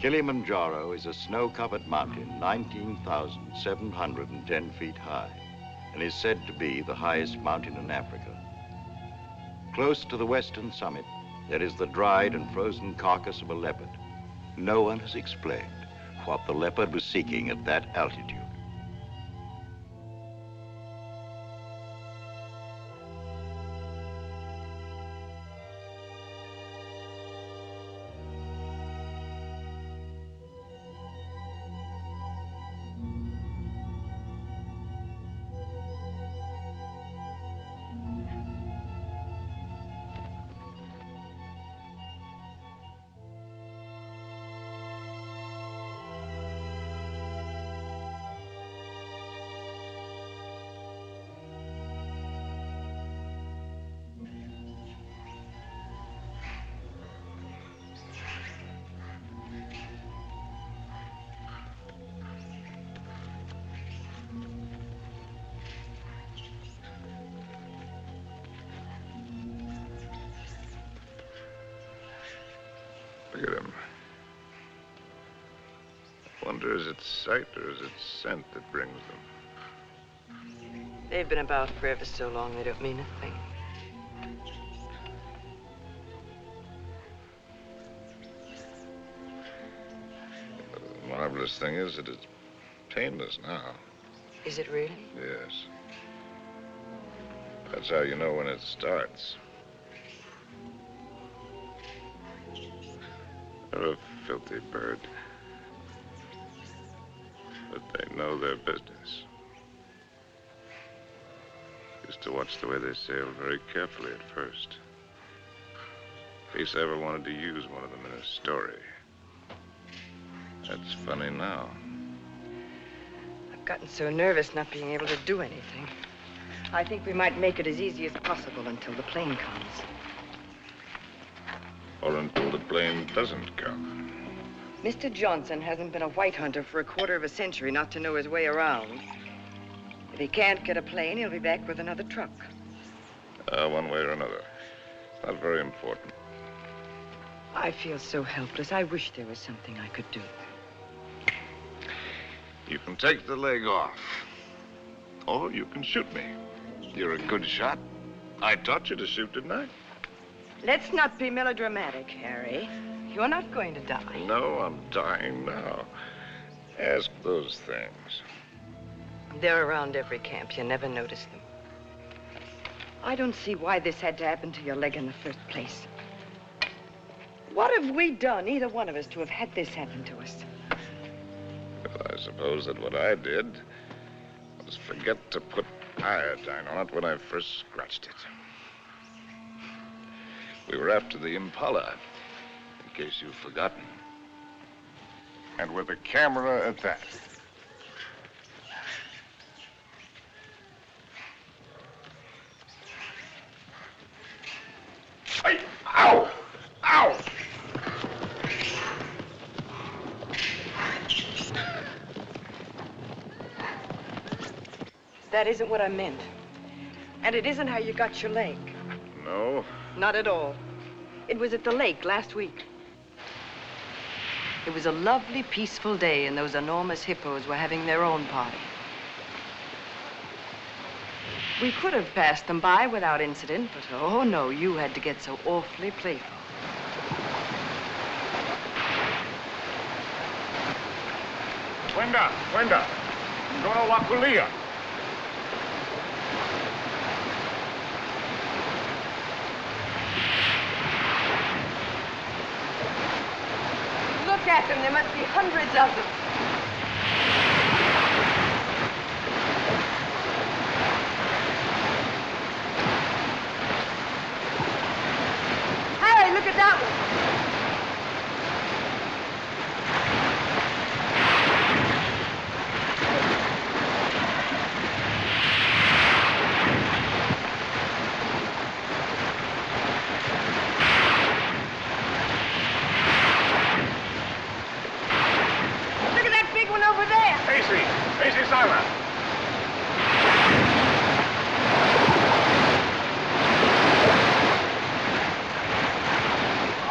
Kilimanjaro is a snow-covered mountain 19,710 feet high and is said to be the highest mountain in Africa. Close to the western summit, there is the dried and frozen carcass of a leopard. No one has explained what the leopard was seeking at that altitude. Look at him. I wonder, is it sight or is it scent that brings them? They've been about for ever so long, they don't mean a thing. The marvelous thing is that it's painless now. Is it really? Yes. That's how you know when it starts. They're a filthy bird. But they know their business. Used to watch the way they sailed very carefully at first. In case I ever wanted to use one of them in a story. That's funny now. I've gotten so nervous not being able to do anything. I think we might make it as easy as possible until the plane comes. Or until the plane doesn't come. Mr. Johnson hasn't been a white hunter for a quarter of a century not to know his way around. If he can't get a plane, he'll be back with another truck. One way or another. It's not very important. I feel so helpless. I wish there was something I could do. You can take the leg off. Or you can shoot me. You're a good shot. I taught you to shoot, didn't I? Let's not be melodramatic, Harry. You're not going to die. No, I'm dying now. Ask those things. They're around every camp. You never notice them. I don't see why this had to happen to your leg in the first place. What have we done, either one of us, to have had this happen to us? Well, I suppose that what I did was forget to put iodine on it when I first scratched it. We were after the Impala, in case you've forgotten. And with a camera at that. Hey! Ow! Ow! That isn't what I meant. And it isn't how you got your leg. No? Not at all. It was at the lake last week. It was a lovely, peaceful day, and those enormous hippos were having their own party. We could have passed them by without incident, but oh no, you had to get so awfully playful. Wenda! Dono wa kulia. Look at them. There must be hundreds of them. Harry, look at that one. Over there. Easy, Simon.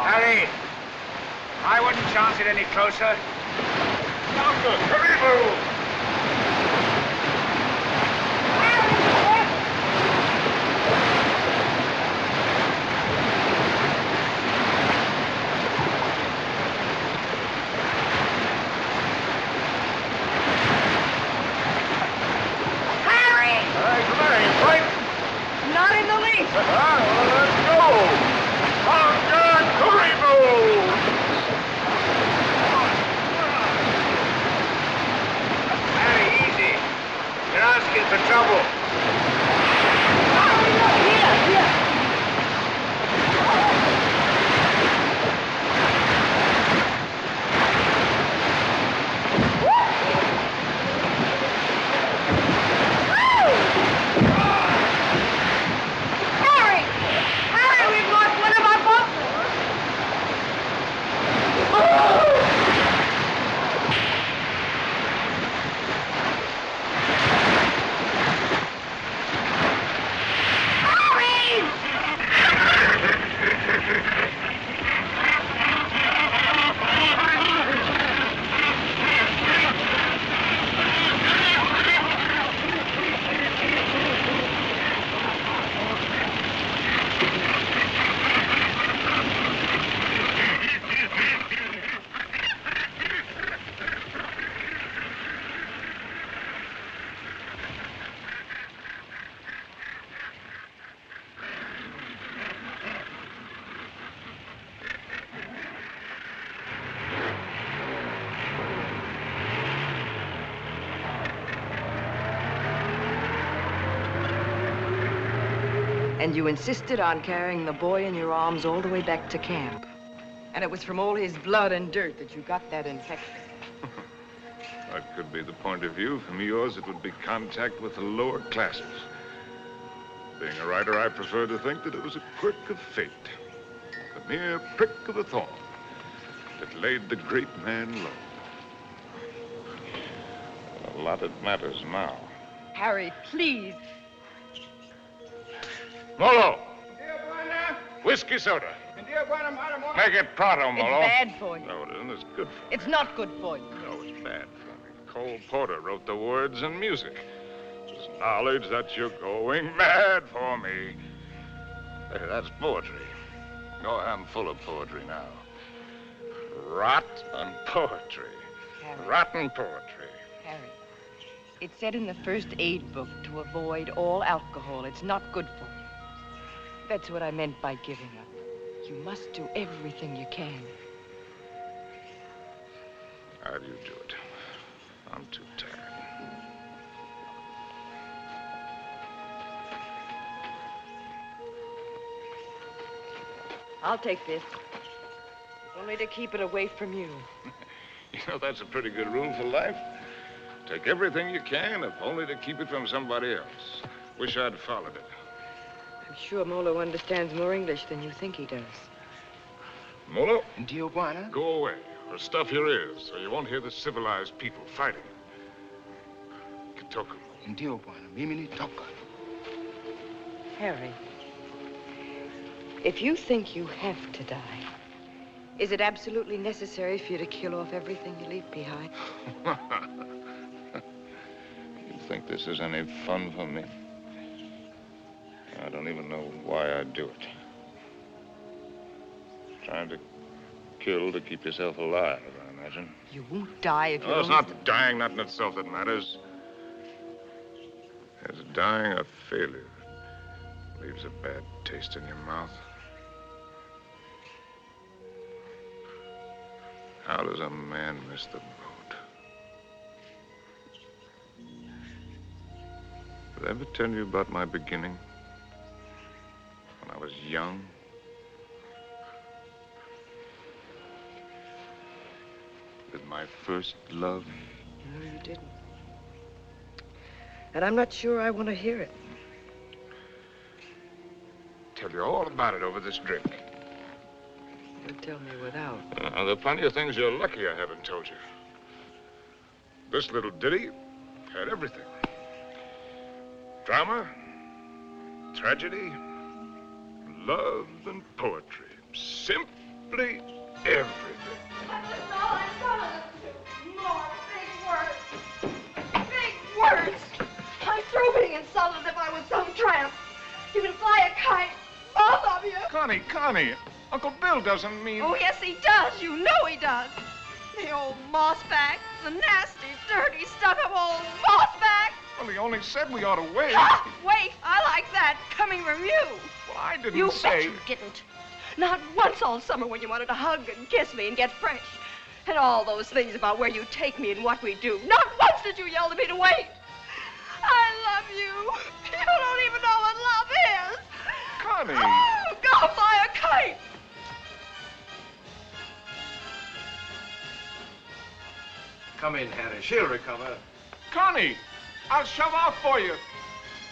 Harry, get any closer? Doctor, Karibo! Not in the least. Let's go! On guard, Karibo! Very easy. You're asking for trouble. Here. Harry, we've lost one of our buffaloes. And you insisted on carrying the boy in your arms all the way back to camp. And it was from all his blood and dirt that you got that infection. That could be the point of view. From yours, it would be contact with the lower classes. Being a writer, I prefer to think that it was a quirk of fate. A mere prick of a thorn that laid the great man low. A lot that matters now. Harry, please. Molo! Whiskey soda. Make it pronto, It's Molo. bad for you. No, it isn't. It's good for me. It's not good for you. No, it's bad for me. Cole Porter wrote the words and music. It's knowledge that you're going mad for me. Hey, that's poetry. Oh, I'm full of poetry now. Rotten poetry. Harry. Rotten poetry. Harry, it said in the first aid book to avoid all alcohol. It's not good for you. That's what I meant by giving up. You must do everything you can. How do you do it? I'm too tired. I'll take this. Only to keep it away from you. You know, that's a pretty good rule for life. Take everything you can, if only to keep it from somebody else. Wish I'd followed it. I'm sure Molo understands more English than you think he does. Molo, Tijuana? go away, or stuff your ears, so you won't hear the civilized people fighting. Kitoku. Tijuana, Mimini Toka. Harry, if you think you have to die, is it absolutely necessary for you to kill off everything you leave behind? You think this is any fun for me? I don't even know why I do it. Trying to kill to keep yourself alive, I imagine. You won't die if you No, it's don't... not dying, not in itself that matters. It's dying a failure. Leaves a bad taste in your mouth. How does a man miss the boat? Did I ever tell you about my beginning? When I was young? With my first love? No, you didn't. And I'm not sure I want to hear it. Tell you all about it over this drink. You'll tell me without. There are plenty of things you're lucky I haven't told you. This little ditty had everything. Drama, tragedy, love, and poetry. Simply everything. That's all I wanted to do. More big words. Big words. I'm through being insulted as if I was some tramp. You can fly a kite, both of you. Connie, Uncle Bill doesn't mean... Oh, yes, he does. You know he does. The old mossback, the nasty, dirty, stuck-up old mossback. Well, he only said we ought to wait. Ah, wait, I like that, coming from you. Well, I didn't You say... bet you didn't. Not once all summer when you wanted to hug and kiss me and get fresh. And all those things about where you take me and what we do. Not once did you yell to me to wait. I love you. You don't even know what love is. Connie. Oh, go fly a kite. Come in, Harry. She'll recover. Connie, I'll shove off for you.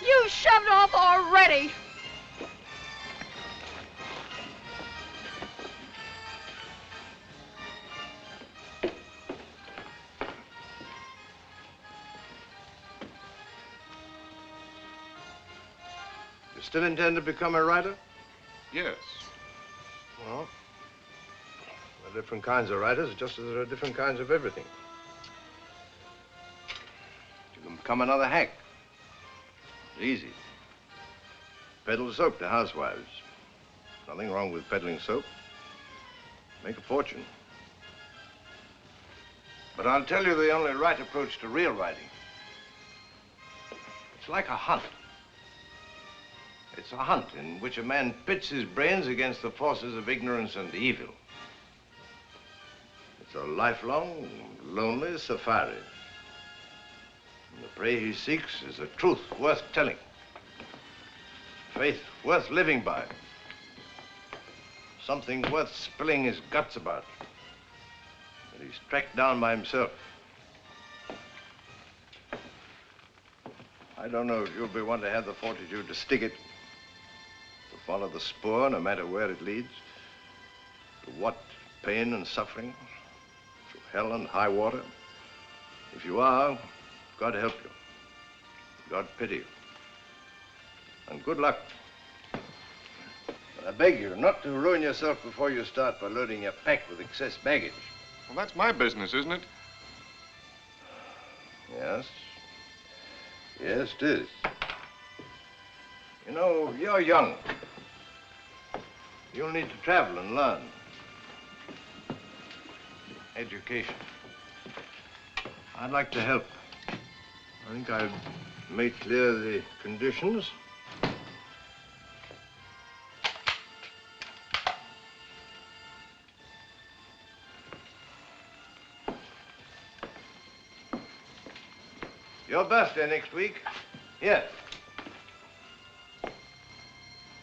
You shoved off already. You still intend to become a writer? Yes. Well, there are different kinds of writers, just as there are different kinds of everything. You can become another hack. It's easy. Peddle soap to housewives. Nothing wrong with peddling soap. Make a fortune. But I'll tell you the only right approach to real writing. It's like a hunt. It's a hunt in which a man pits his brains against the forces of ignorance and evil. It's a lifelong, lonely safari. And the prey he seeks is a truth worth telling. Faith worth living by. Something worth spilling his guts about. That he's tracked down by himself. I don't know if you'll be one to have the fortitude to stick it. To follow the spoor, no matter where it leads. To what pain and suffering. To hell and high water. If you are, God help you. God pity you. And good luck. But I beg you not to ruin yourself before you start by loading your pack with excess baggage. Well, that's my business, isn't it? Yes. Yes, it is. You know, you're young. You'll need to travel and learn. Education. I'd like to help. I think I've made clear the conditions. Your birthday next week. Here.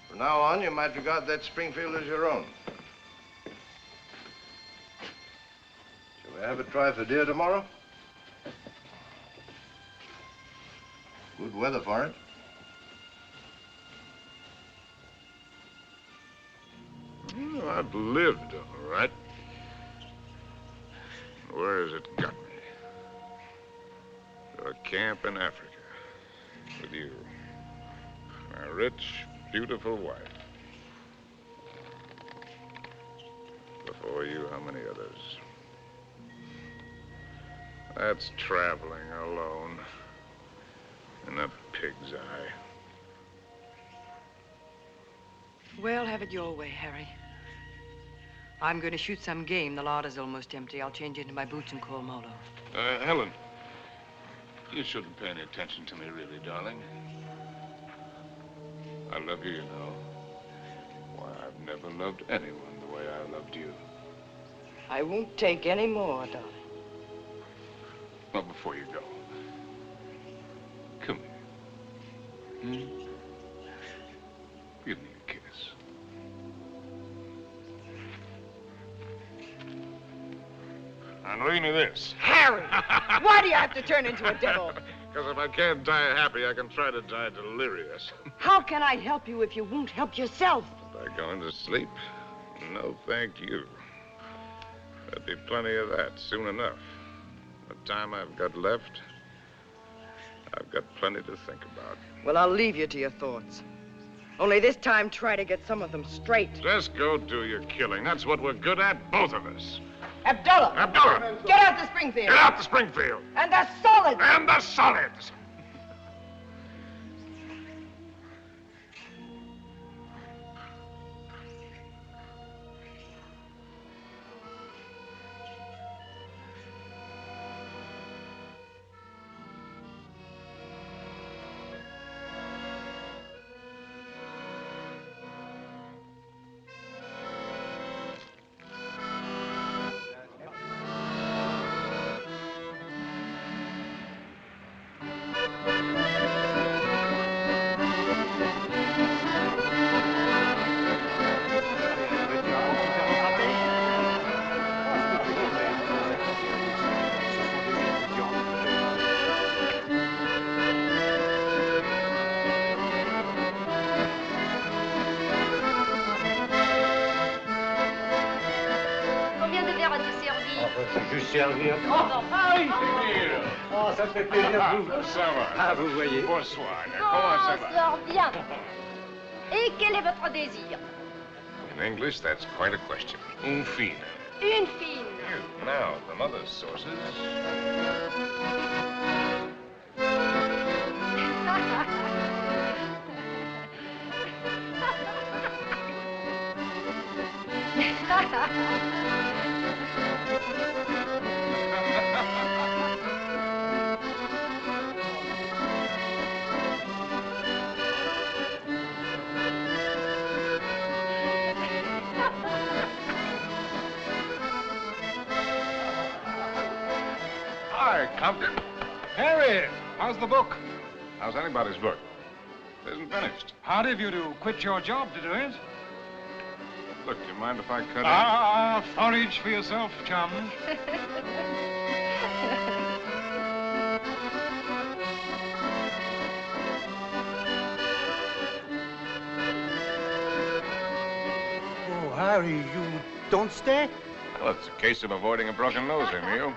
From now on, you might regard that Springfield as your own. Shall we have a try for deer tomorrow? Good weather for it. Well, I've lived, all right. Where has it got me? To a camp in Africa with you. My rich, beautiful wife. Before you, how many others? That's traveling alone in a pig's eye. Well, have it your way, Harry. I'm going to shoot some game. The larder's almost empty. I'll change into my boots and call Molo. Helen, you shouldn't pay any attention to me, really, darling. I love you, you know. Why, I've never loved anyone the way I loved you. I won't take any more, darling. Well, before you go, come here. Give me a kiss. And leave me this. Harry! Why do you have to turn into a devil? Because if I can't die happy, I can try to die delirious. How can I help you if you won't help yourself? By going to sleep? No, thank you. There'll be plenty of that soon enough. The time I've got left, I've got plenty to think about. Well, I'll leave you to your thoughts. Only this time, try to get some of them straight. Just go do your killing. That's what we're good at, both of us. Abdullah! Abdullah! Get out to Springfield! Get out to Springfield! And the solids! And the solids! Combien de verres as-tu servi? Juste servir. Oh, ça me fait plaisir. Ça va. Ah, vous voyez. Bonsoir. Comment ça va? Sors bien. Et quel est votre désir? In English, that's quite a question. Une fine. Une fine. Now, from other sources... Hi, Compton. Harry, how's the book? How's anybody's book? It isn't finished. Hard of you to quit your job to do it. Look, do you mind if I cut Forage for yourself, chum. Oh, Harry, you don't stay? in? Well, it's a case of avoiding a broken nose, Emil.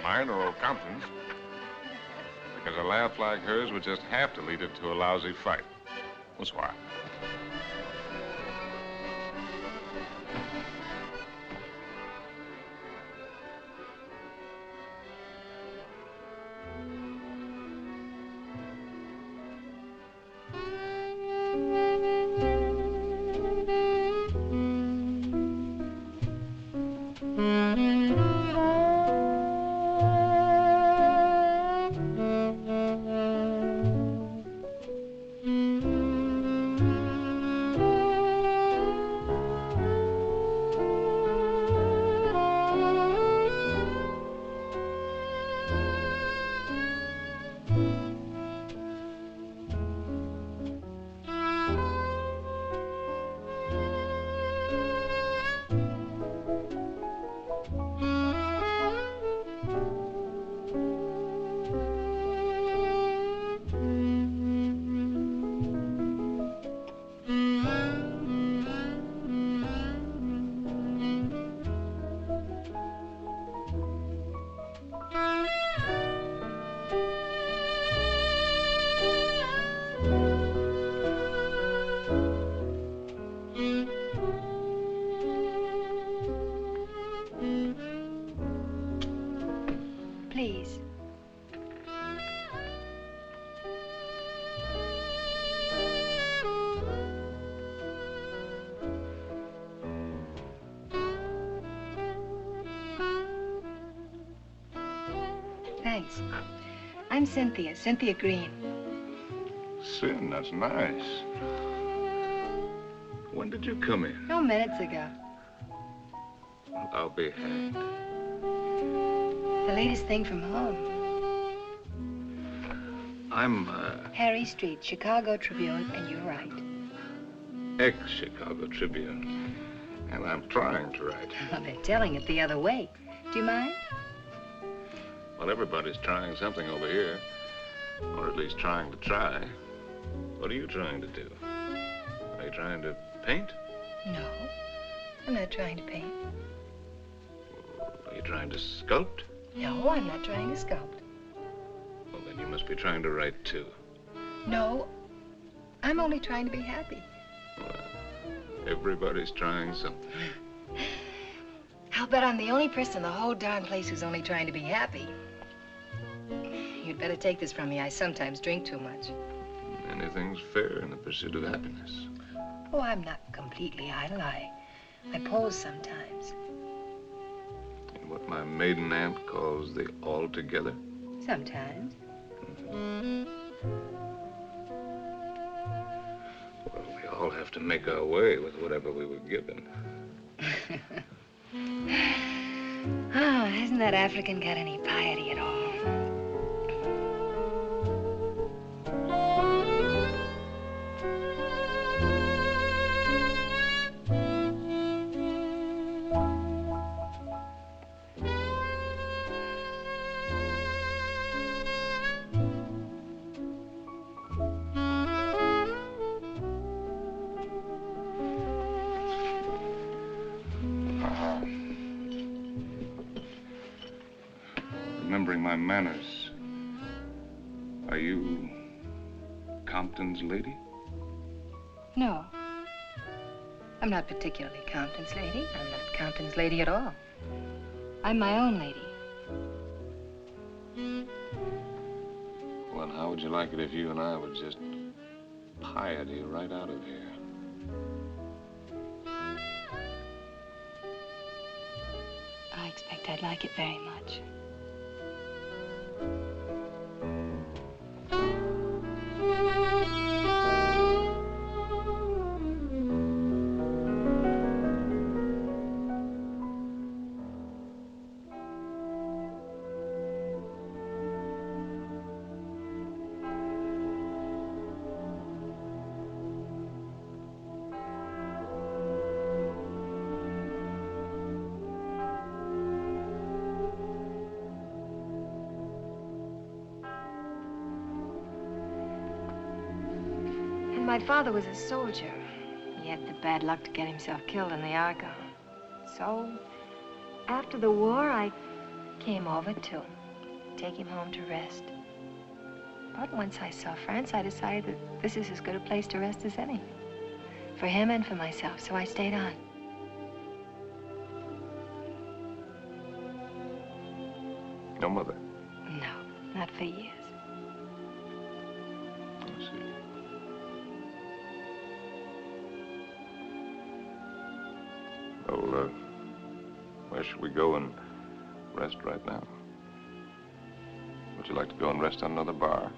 Mine or old Compton's. Because a laugh like hers would just have to lead it to a lousy fight. Bonsoir. Please. Thanks. I'm Cynthia Green. Sin, that's nice. When did you come in? No minutes ago. I'll be hanged. The latest thing from home. I'm, Harry Street, Chicago Tribune, and you're right. ex-Chicago Tribune. And I'm trying to write. Well, they're telling it the other way. Do you mind? Well, everybody's trying something over here. Or at least trying to try. What are you trying to do? Are you trying to paint? No. I'm not trying to paint. Are you trying to sculpt? No, I'm not trying to sculpt. Well, then you must be trying to write, too. No. I'm only trying to be happy. Everybody's trying something. I'll bet I'm the only person in the whole darn place who's only trying to be happy. You'd better take this from me. I sometimes drink too much. Anything's fair in the pursuit of happiness. Oh, I'm not completely idle. I pose sometimes. In what my maiden aunt calls the altogether. Sometimes. Well, we all have to make our way with whatever we were given. Oh, hasn't that African got any piety at all? Remembering my manners, are you Compton's lady? No. I'm not particularly Compton's lady. I'm not Compton's lady at all. I'm my own lady. Well, and how would you like it if you and I would just piety right out of here? I expect I'd like it very much. My father was a soldier. He had the bad luck to get himself killed in the Argonne. So, after the war, I came over to take him home to rest. But once I saw France, I decided that this is as good a place to rest as any. For him and for myself, so I stayed on. No mother? No, not for years. I see. Well, where should we go and rest right now? Would you like to go and rest on another bar?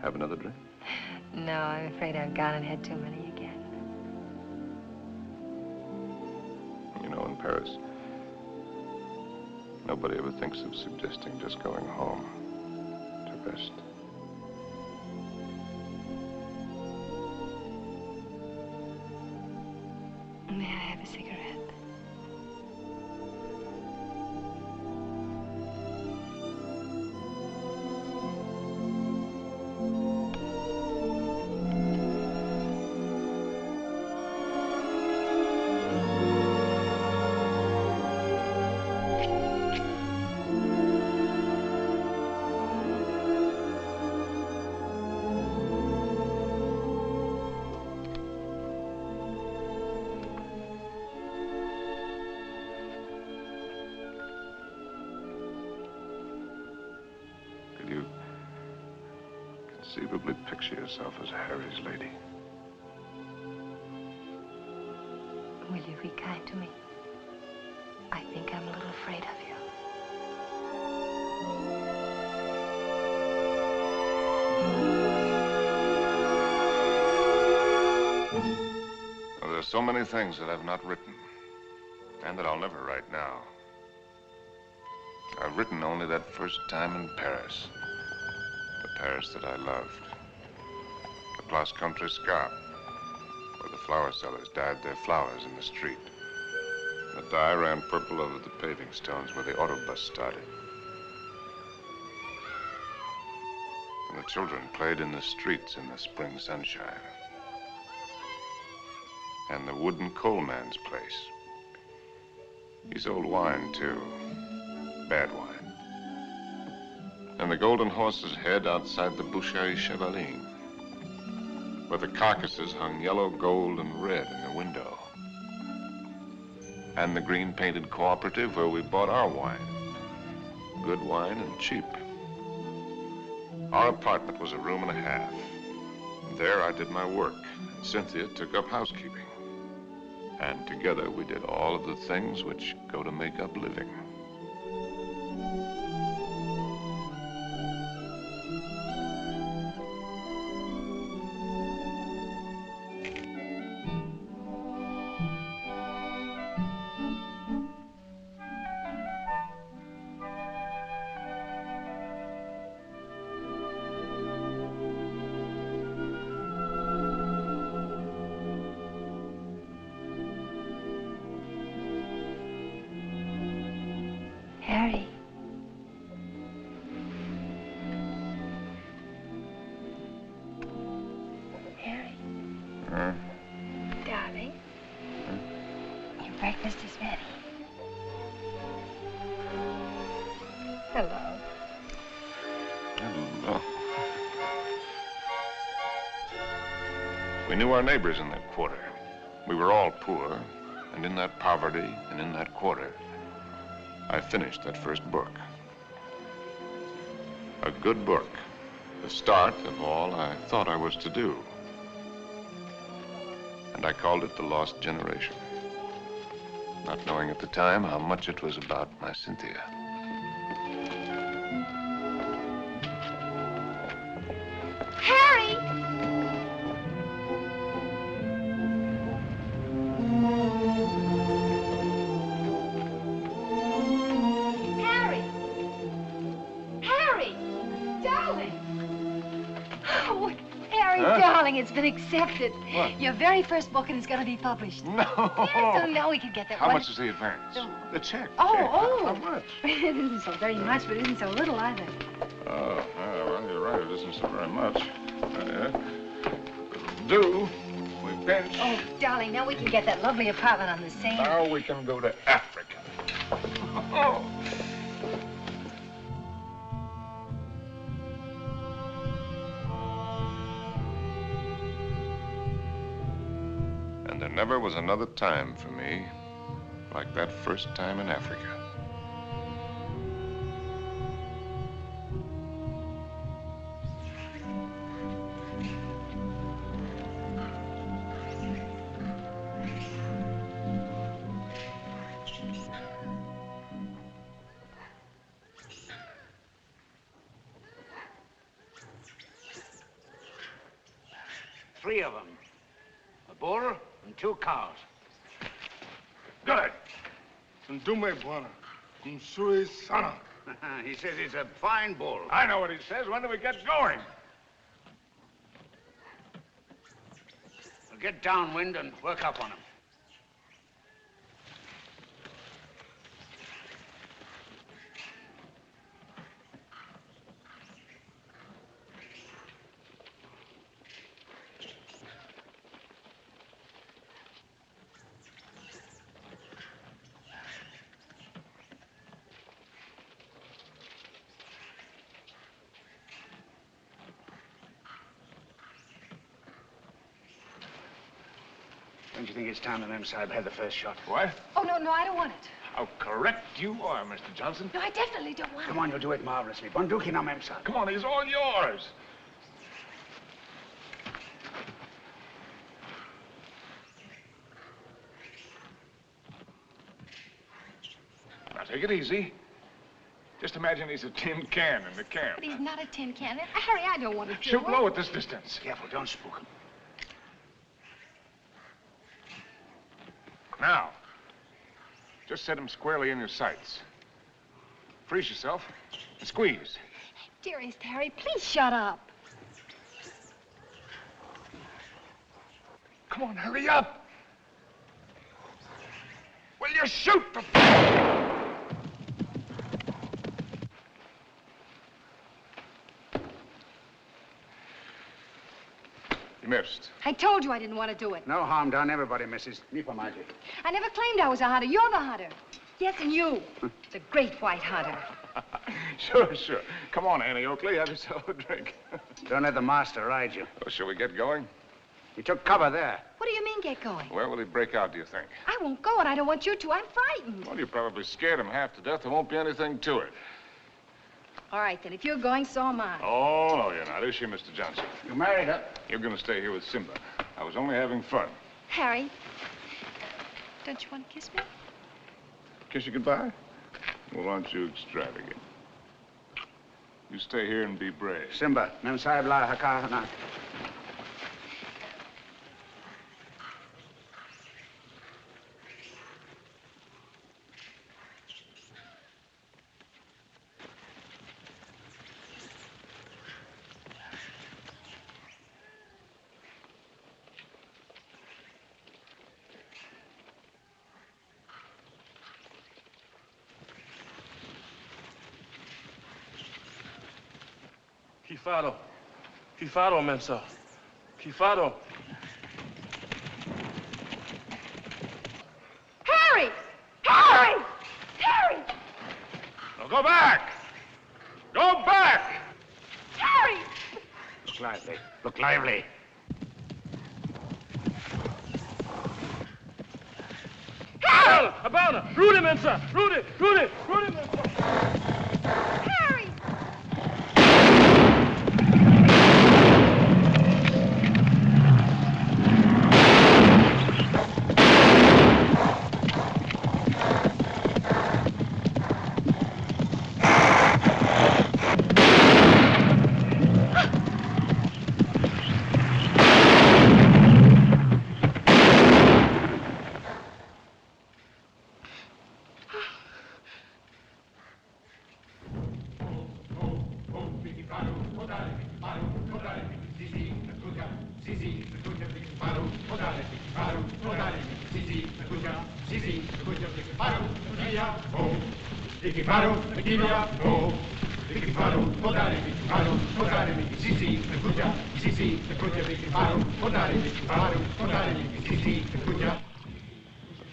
Have another drink? No, I'm afraid I've gone and had too many again. You know, in Paris, nobody ever thinks of suggesting just going home to rest. May I have a cigarette? Could you conceivably picture yourself as Harry's lady? Will you be kind to me? I think I'm a little afraid of you. Well, there's so many things that I've not written, and that I'll never write now. I've written only that first time in Paris. The Paris that I loved. The Place Contrescarpe, where the flower sellers dyed their flowers in the street. The dye ran purple over the paving stones where the autobus started. And the children played in the streets in the spring sunshine. And the wooden coal man's place. He sold wine, too. Bad wine. And the Golden Horse's head outside the Boucherie Chevaline. where the carcasses hung yellow, gold, and red in the window. And the green-painted cooperative where we bought our wine. Good wine and cheap. Our apartment was a room and a half. There I did my work, and Cynthia took up housekeeping. And together we did all of the things which go to make up living. Harry. Harry. Darling. Your breakfast is ready. Hello. Hello. We knew our neighbors in that quarter. We were all poor, and in that poverty and in that quarter, I finished that first book. A good book, the start of all I thought I was to do. And I called it The Lost Generation, not knowing at the time how much it was about my Cynthia. Harry! Darling, it's been accepted. What? Your very first book, and it's going to be published. No! Yes, so now we can get that. How much is the advance? The check. Oh. How much? It isn't so very much, but it isn't so little either. Oh, well, you're right. It isn't so very much. It'll do. We pinch. Oh, darling, now we can get that lovely apartment on the Seine. Now we can go to Africa. Oh. And there never was another time for me like that first time in Africa. Three of them. A bull and 2 cows. Good. Ndume bwana, kumsui sana. He says he's a fine bull. I know what he says. When do we get going? We'll get downwind and work up on him. Don't you think it's time the Mem Sahib had the first shot? What? Oh, no, I don't want it. How correct you are, Mr. Johnson. No, I definitely don't want Come it. on, you'll do it marvelously. Bunduki now, Mem Sahib. Come on, he's all yours. Now, take it easy. Just imagine he's a tin can in the camp. But he's not a tin can. Harry, I don't want to do Shoot it. low at this distance. Careful, don't spook him. Now, just set him squarely in your sights. Freeze yourself and squeeze. Dearest Harry, please shut up. Come on, hurry up. Will you shoot the... You missed. I told you I didn't want to do it. No harm done. Everybody misses. Me for magic. I never claimed I was a hunter. You're the hunter. Yes, and you. It's a great white hunter. Sure. Come on, Annie Oakley. Have yourself a drink. Don't let the master ride you. Well, shall we get going? He took cover there. What do you mean, get going? Where will he break out, do you think? I won't go, and I don't want you to. I'm frightened. Well, you probably scared him half to death. There won't be anything to it. All right, then. If you're going, so am I. Oh, no, you're not. Is she, Mr. Johnson? You married her? You're going to stay here with Simba. I was only having fun. Harry, don't you want to kiss me? Kiss you goodbye? Well, aren't you extravagant? You stay here and be brave. Simba, mem sahib la haka na. Kifado. Kifado, Mensa. Kifado. Harry! Harry! Harry! Now go back! Go back! Harry! Look lively. Look lively. Abana! Abana! Rudy, Mensa! Rudy! Rudy! Rudy, Mensa! Harry!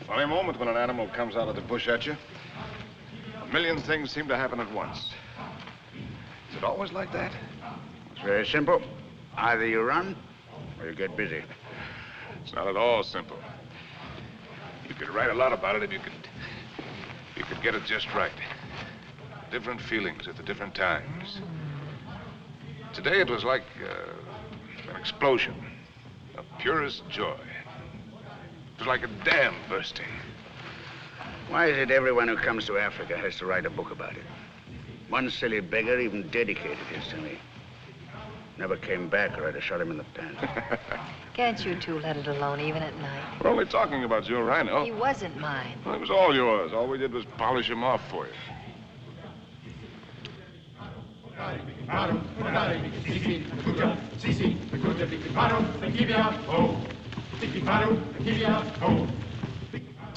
Funny moment when an animal comes out of the bush at you. A million things seem to happen at once. Is it always like that? It's very simple. Either you run or you get busy. It's not at all simple. You could write a lot about it if you could get it just right. Different feelings at the different times. Today it was like an explosion of purest joy. It was like a dam bursting. Why is it everyone who comes to Africa has to write a book about it? One silly beggar even dedicated his to me. Never came back or I'd have shot him in the pants. Can't you two let it alone, even at night? We're only talking about your rhino. He wasn't mine. Well, it was all yours. All we did was polish him off for you.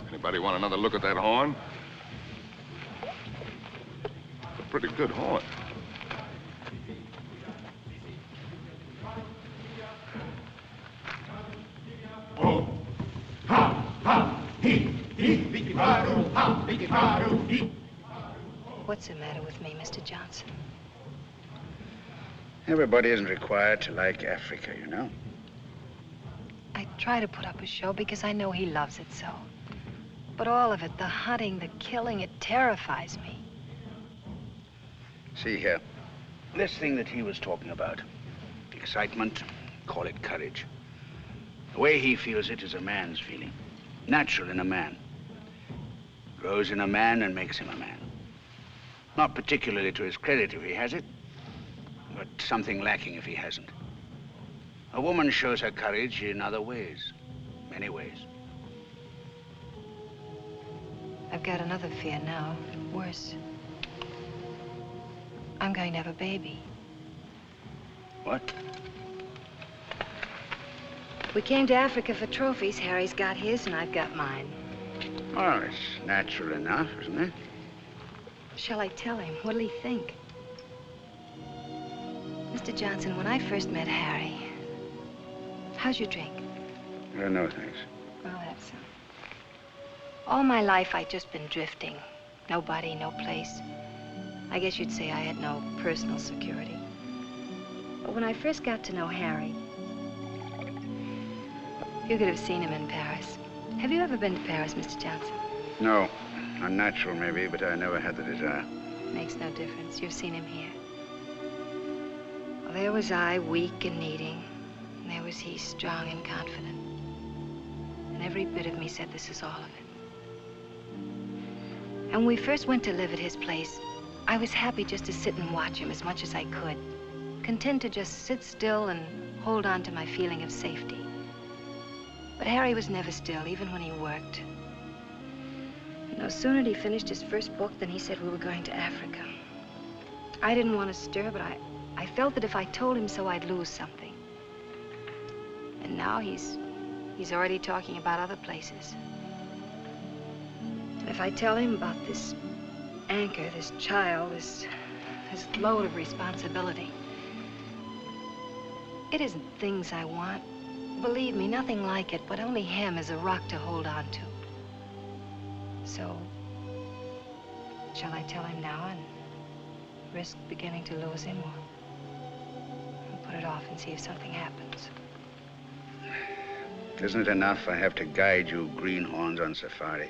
Anybody want another look at that horn? It's a pretty good horn. What's the matter with me, Mr. Johnson? Everybody isn't required to like Africa, you know. I try to put up a show because I know he loves it so. But all of it, the hunting, the killing, it terrifies me. See here, this thing that he was talking about, excitement, call it courage. The way he feels it is a man's feeling, natural in a man. Grows in a man and makes him a man. Not particularly to his credit if he has it, but something lacking if he hasn't. A woman shows her courage in other ways, many ways. I've got another fear now, worse. I'm going to have a baby. What? We came to Africa for trophies. Harry's got his and I've got mine. Well, it's natural enough, isn't it? Shall I tell him? What'll he think? Mr. Johnson, when I first met Harry, how's your drink? No, thanks. Well, that's so. All my life, I'd just been drifting. Nobody, no place. I guess you'd say I had no personal security. But when I first got to know Harry, You could have seen him in Paris. Have you ever been to Paris, Mr. Johnson? No. Unnatural, maybe, but I never had the desire. Makes no difference. You've seen him here. Well, there was I, weak and needing. And there was he, strong and confident. And every bit of me said this is all of it. And when we first went to live at his place, I was happy just to sit and watch him as much as I could. Content to just sit still and hold on to my feeling of safety. But Harry was never still, even when he worked. No sooner had he finished his first book than he said we were going to Africa. I didn't want to stir, but I felt that if I told him so, I'd lose something. And now he's already talking about other places. And if I tell him about this anchor, this child, this load of responsibility, it isn't things I want. Believe me, nothing like it, but only him as a rock to hold on to. So, shall I tell him now and risk beginning to lose him, or put it off and see if something happens? Isn't it enough I have to guide you greenhorns on safari?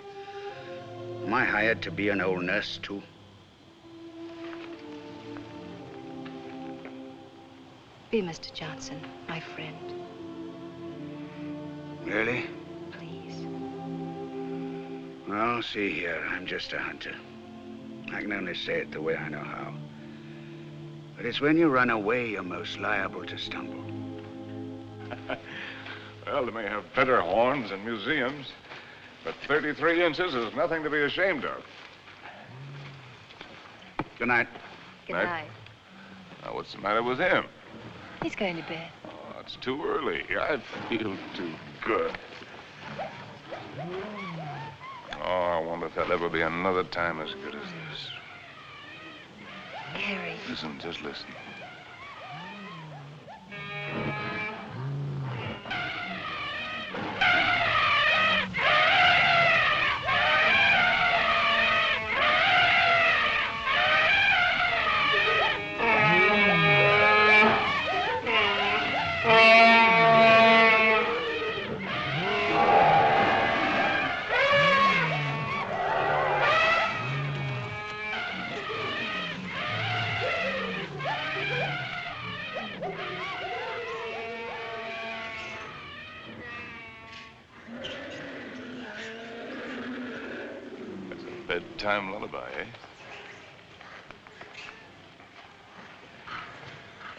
Am I hired to be an old nurse, too? Be Mr. Johnson, my friend. Really? Please. Well, see here, I'm just a hunter. I can only say it the way I know how. But it's when you run away you're most liable to stumble. Well, they may have better horns in museums, but 33 inches is nothing to be ashamed of. Good night. Good Night. night. Now, what's the matter with him? He's going to bed. Oh, it's too early. I feel too good. Oh, I wonder if there'll ever be another time as good as this. Harry. Listen, just listen. Bedtime lullaby, eh?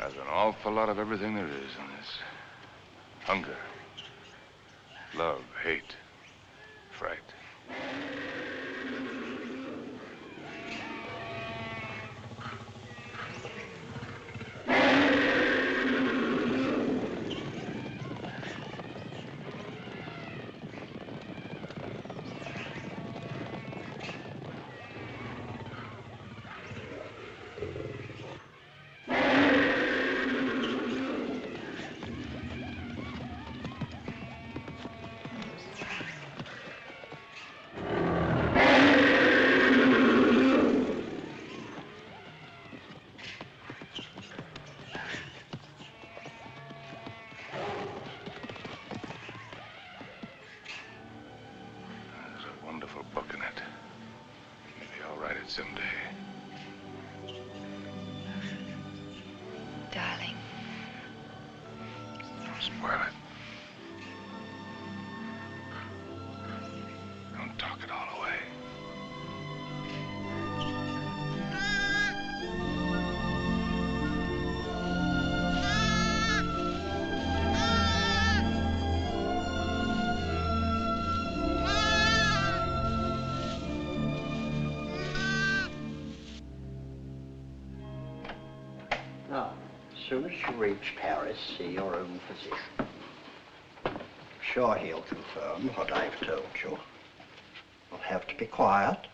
There's an awful lot of everything there is in this. Hunger, love, hate, fright. Book in it. Maybe I'll write it someday. Darling. Don't spoil it. Don't talk it all away. Now, as soon as you reach Paris, see your own physician. I'm sure he'll confirm what I've told you. You'll have to be quiet,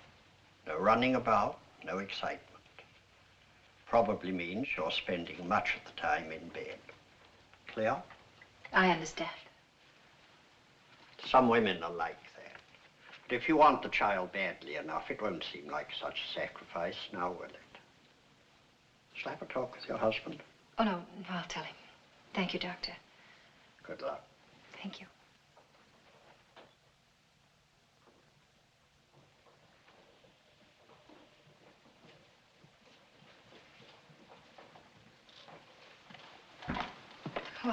no running about, no excitement. Probably means you're spending much of the time in bed. Clear? I understand. Some women are like that. But if you want the child badly enough, it won't seem like such a sacrifice, now will it? Shall I have a talk with your husband? Oh, no, I'll tell him. Thank you, Doctor. Good luck. Thank you.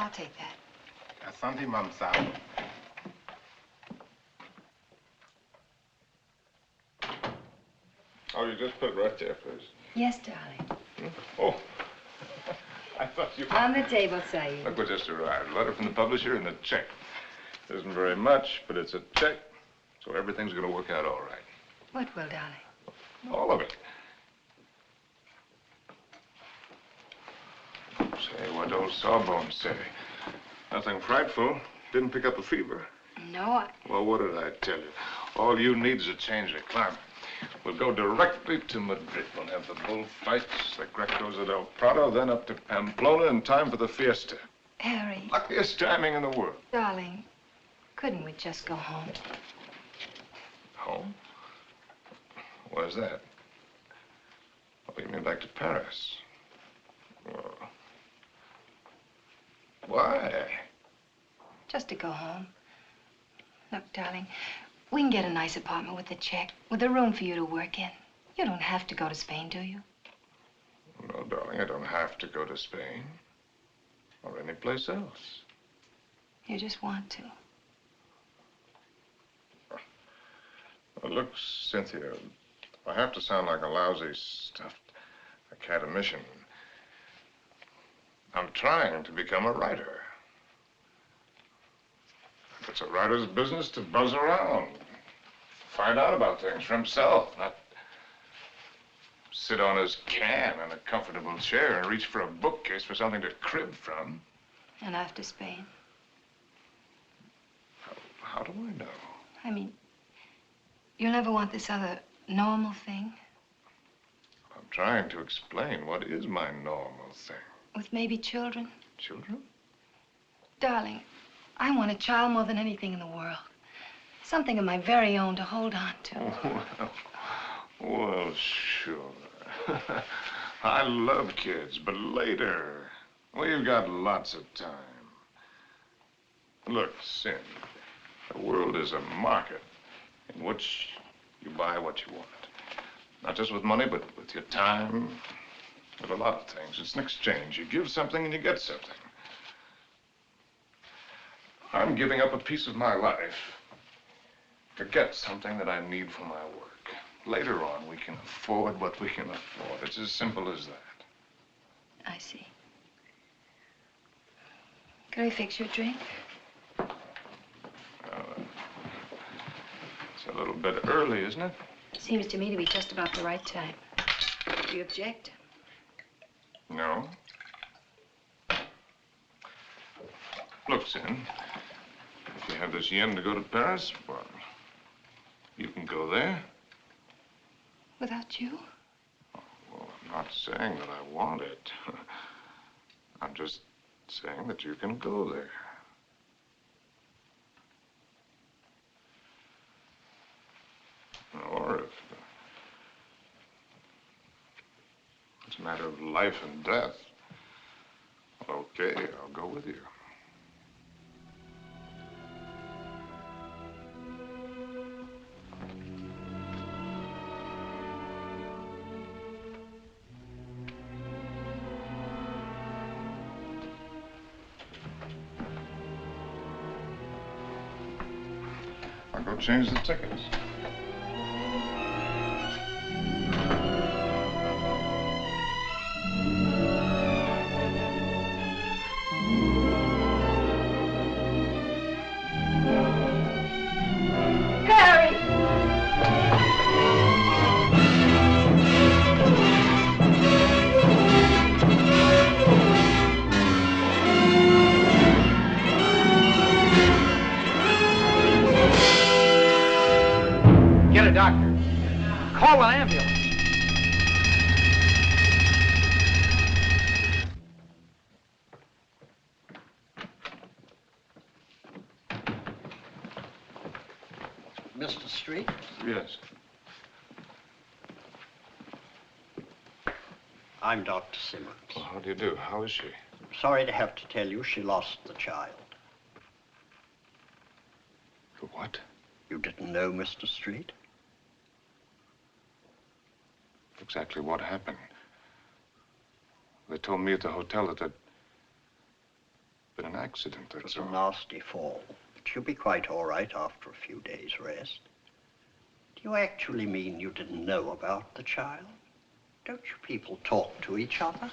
I'll take that. Asante, Mamsa. Oh, you just put it right there, please. Yes, darling. Oh, I thought you... On the table, Saeed. Look what just arrived. A letter from the publisher and a check. It isn't very much, but it's a check, so everything's going to work out all right. What will, darling? All of it. Say, what old Sawbones say? Nothing frightful. Didn't pick up a fever. No, Well, what did I tell you? All you need is a change of climate. We'll go directly to Madrid. We'll have the bullfights, the Grecos at El Prado, then up to Pamplona in time for the fiesta. Harry. Luckiest timing in the world. Darling, couldn't we just go home? Home? Where's that? Oh, you mean back to Paris? Oh. Why? Just to go home. Look, darling, we can get a nice apartment with a check, with a room for you to work in. You don't have to go to Spain, do you? No, darling, I don't have to go to Spain. Or any place else. You just want to. Well, look, Cynthia, I have to sound like a lousy, stuffed academician. I'm trying to become a writer. It's a writer's business to buzz around, find out about things for himself, not sit on his can in a comfortable chair and reach for a bookcase for something to crib from. And after Spain? How do I know? I mean, you'll never want this other normal thing? I'm trying to explain what is my normal thing. With maybe children? Children? Darling, I want a child more than anything in the world. Something of my very own to hold on to. Well, sure. I love kids, but later. We've got lots of time. Look, Sin, the world is a market in which you buy what you want. Not just with money, but with your time, with a lot of things. It's an exchange. You give something and you get something. I'm giving up a piece of my life to get something that I need for my work. Later on, we can afford what we can afford. It's as simple as that. I see. Can I fix you a drink? It's a little bit early, isn't it? Seems to me to be just about the right time. Do you object? No. Look, Sin, if you have this yen to go to Paris, well, you can go there. Without you? Well, I'm not saying that I want it. I'm just saying that you can go there. Or if it's a matter of life and death, well, okay, I'll go with you. I'll go change the tickets. Get a doctor. Call an ambulance. Mr. Street? Yes. I'm Dr. Simmons. Well, how do you do? How is she? Sorry to have to tell you she lost the child. What? You didn't know, Mr. Street? Exactly what happened. They told me at the hotel that there'd been an accident. accident, It was that's a all. nasty fall, but you'll be quite all right after a few days' rest. Do you actually mean you didn't know about the child? Don't you people talk to each other?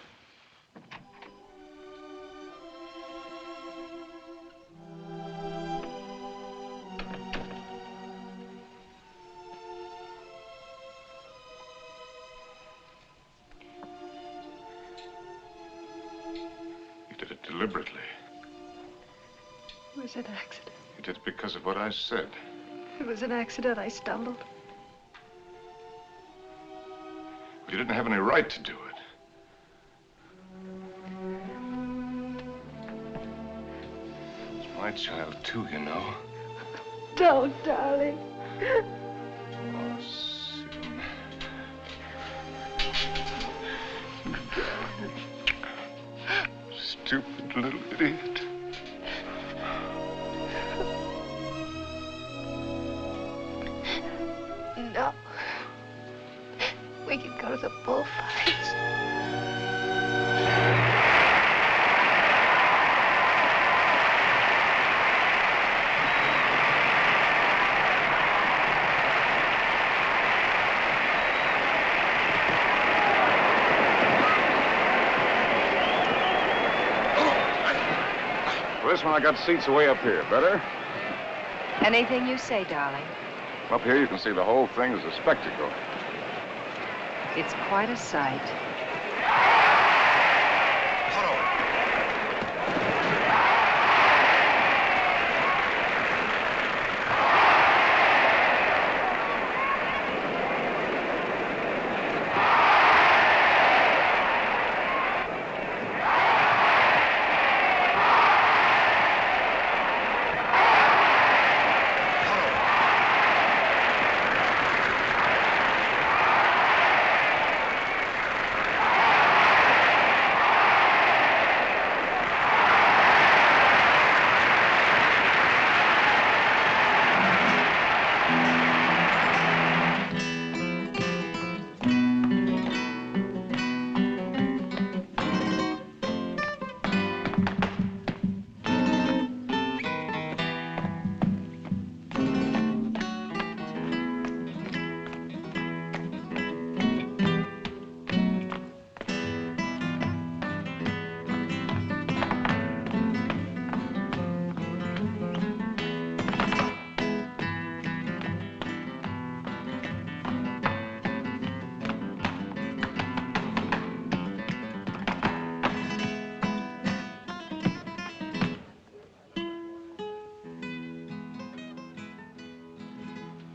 You did it deliberately. It was an accident. You did it because of what I said. It was an accident. I stumbled. You didn't have any right to do it. It's my child, too, you know. Don't, darling. Oh, Sim. Stupid little idiot. No. We could go to the bullfights. For this one, I got seats way up here. Better? Anything you say, darling. Up here, you can see the whole thing as a spectacle. It's quite a sight.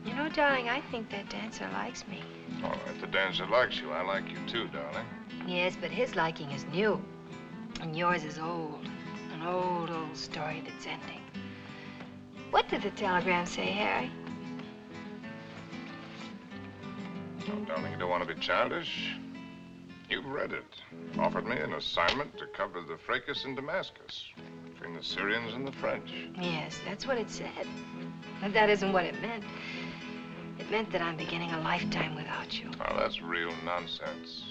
You know, darling, I think that dancer likes me. Oh, if the dancer likes you, I like you too, darling. Yes, but his liking is new. And yours is old. An old, old story that's ending. What did the telegram say, Harry? Oh, darling, you don't want to be childish. You've read it. Offered me an assignment to cover the fracas in Damascus between the Syrians and the French. Yes, that's what it said. But that isn't what it meant. It meant that I'm beginning a lifetime without you. Oh, that's real nonsense.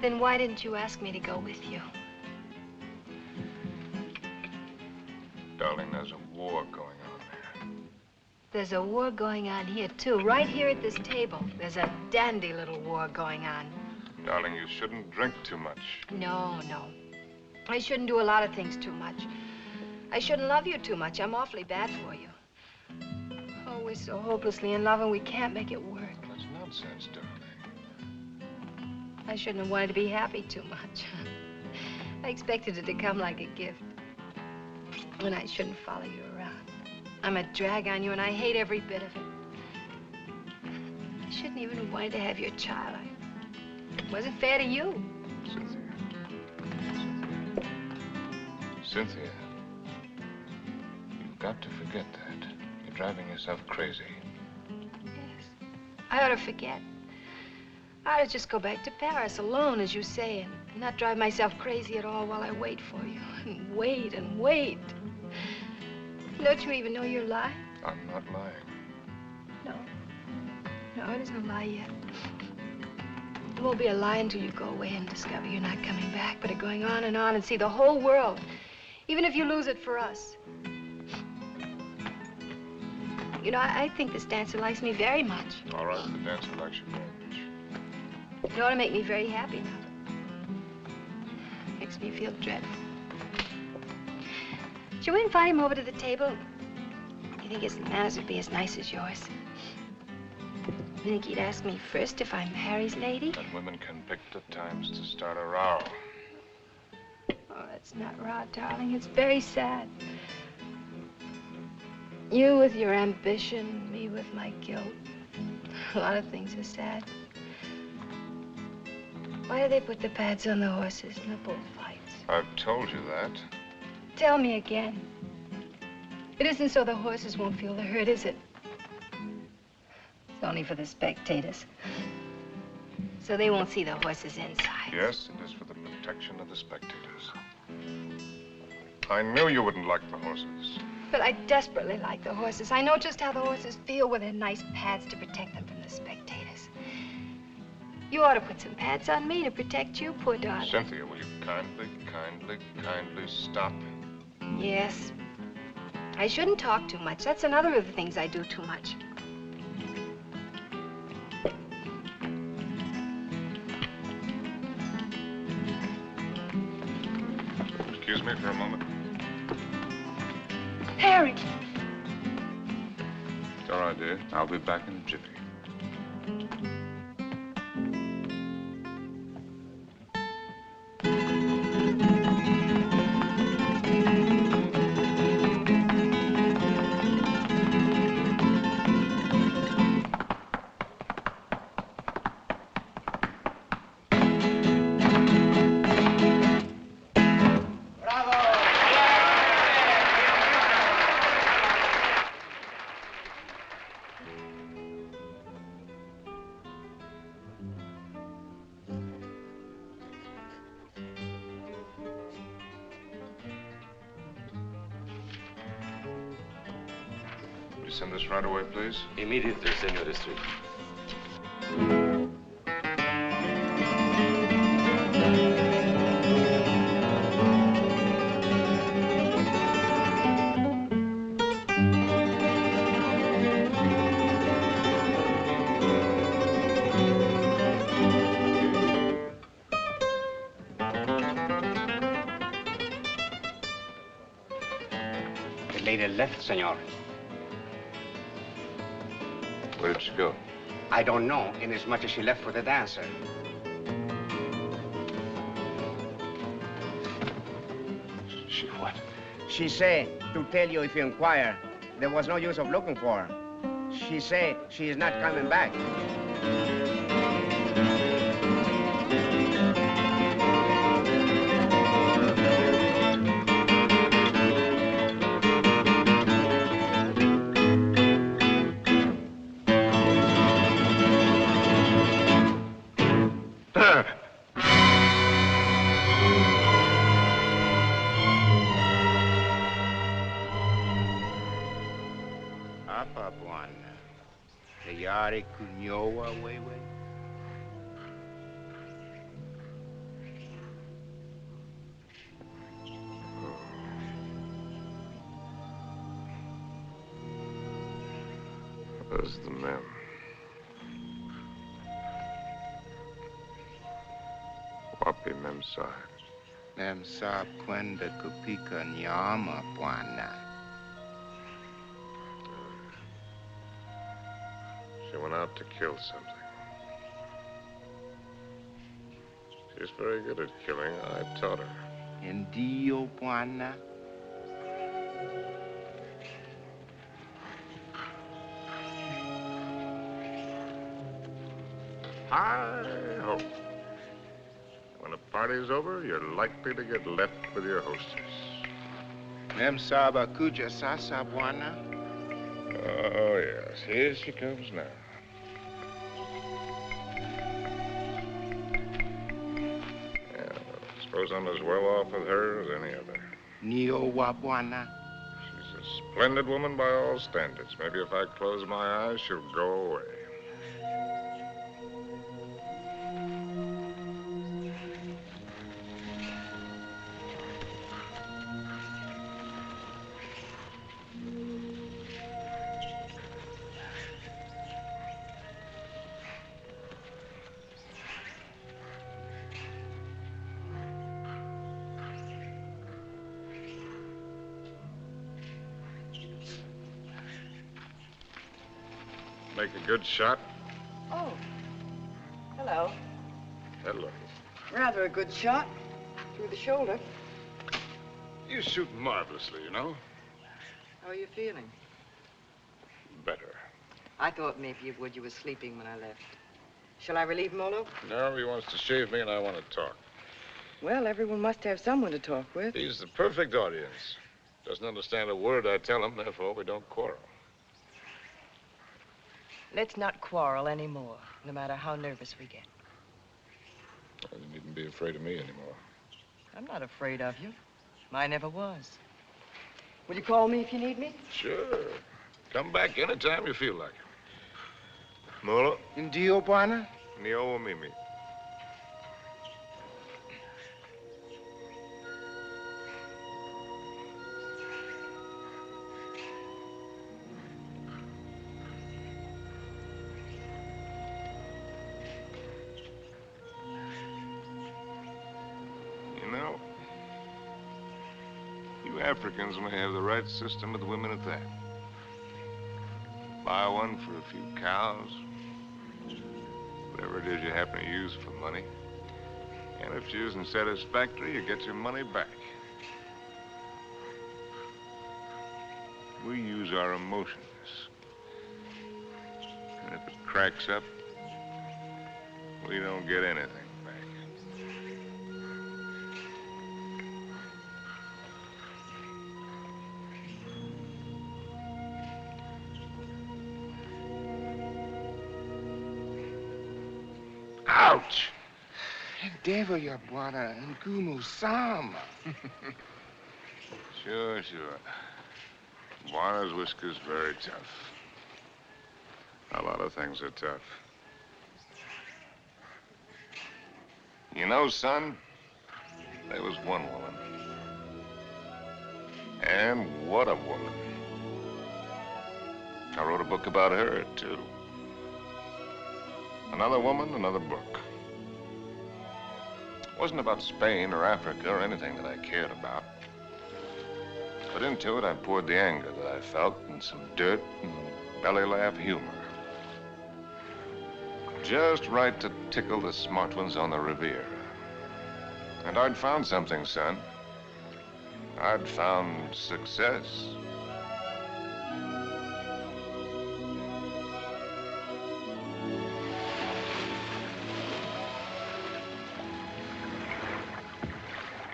Then why didn't you ask me to go with you? Darling, there's a war going on there. There's a war going on here, too. Right here at this table. There's a dandy little war going on. Darling, you shouldn't drink too much. No, no. I shouldn't do a lot of things too much. I shouldn't love you too much. I'm awfully bad for you. Oh, we're so hopelessly in love and we can't make it work. That's nonsense, darling. I shouldn't have wanted to be happy too much. I expected it to come like a gift. And I shouldn't follow you around. I'm a drag on you and I hate every bit of it. I shouldn't even have wanted to have your child. It wasn't fair to you. Cynthia, you've got to forget that. You're driving yourself crazy. Yes. I ought to forget. I ought to just go back to Paris alone, as you say, and not drive myself crazy at all while I wait for you. And wait and wait. Don't you even know you're lying? I'm not lying. No. No, it isn't a lie yet. It won't be a lie until you go away and discover you're not coming back, but are going on and see the whole world, even if you lose it for us. You know, I think this dancer likes me very much. All right, the dancer likes you very much. It ought to make me very happy now. Makes me feel dreadful. Shall we invite him over to the table? You think his manners would be as nice as yours? You think he'd ask me first if I'm Harry's lady? And women can pick the times to start a row. Oh, that's not raw, darling. It's very sad. You with your ambition, me with my guilt. A lot of things are sad. Why do they put the pads on the horses in the bullfights? I've told you that. Tell me again. It isn't so the horses won't feel the hurt, is it? It's only for the spectators. So they won't see the horses inside. Yes, it is for the protection of the spectators. I knew you wouldn't like the horses. But I desperately like the horses. I know just how the horses feel with their nice pads to protect them from the spectators. You ought to put some pads on me to protect you, poor darling. Cynthia, will you kindly stop? Yes. I shouldn't talk too much. That's another of the things I do too much. Excuse me for a moment. Harry! It's all right, dear. I'll be back in a jiffy. Send this right away, please. Immediately, Senor Street. The lady left, senor. Where did she go? I don't know, inasmuch as she left for the dancer. She what? She say to tell you if you inquire, there was no use of looking for her. She say she is not coming back. Apa bwana. Tayari kunyoa wewe. Where's the men? Wapi Memsahib? Memsahib kwenda kupika nyama bwana. She went out to kill something. She's very good at killing. I taught her. Ndio bwana. Hi-ho. When a party's over, you're likely to get left with your hostess. Memsahib akuja sasa bwana. Oh, yes. Here she comes now. Yeah, I suppose I'm as well off with her as any other. Nio wa bwana. She's a splendid woman by all standards. Maybe if I close my eyes, she'll go away. Make a good shot? Oh. Hello. Hello. Rather a good shot. Through the shoulder. You shoot marvelously, you know. How are you feeling? Better. I thought maybe you would. You were sleeping when I left. Shall I relieve Molo? No, he wants to shave me and I want to talk. Well, everyone must have someone to talk with. He's the perfect audience. Doesn't understand a word I tell him, therefore we don't quarrel. Let's not quarrel anymore, no matter how nervous we get. You needn't be afraid of me anymore. I'm not afraid of you. I never was. Will you call me if you need me? Sure. Come back anytime you feel like it. Molo? Ndio, Bwana? Nio Mimi. You know, you Africans may have the right system with women at that. Buy one for a few cows, whatever it is you happen to use for money. And if she isn't satisfactory, you get your money back. We use our emotions. And if it cracks up, we don't get anything back. Ouch! Endeavor, ya Bwana, ngumu sama. Sure. Juana's whisker's very tough. A lot of things are tough. You know, son, there was one woman. And what a woman. I wrote a book about her, too. Another woman, another book. It wasn't about Spain or Africa or anything that I cared about. But into it, I poured the anger that I felt and some dirt and belly laugh humor. Just right to tickle the smart ones on the Riviera. And I'd found something, son. I'd found success.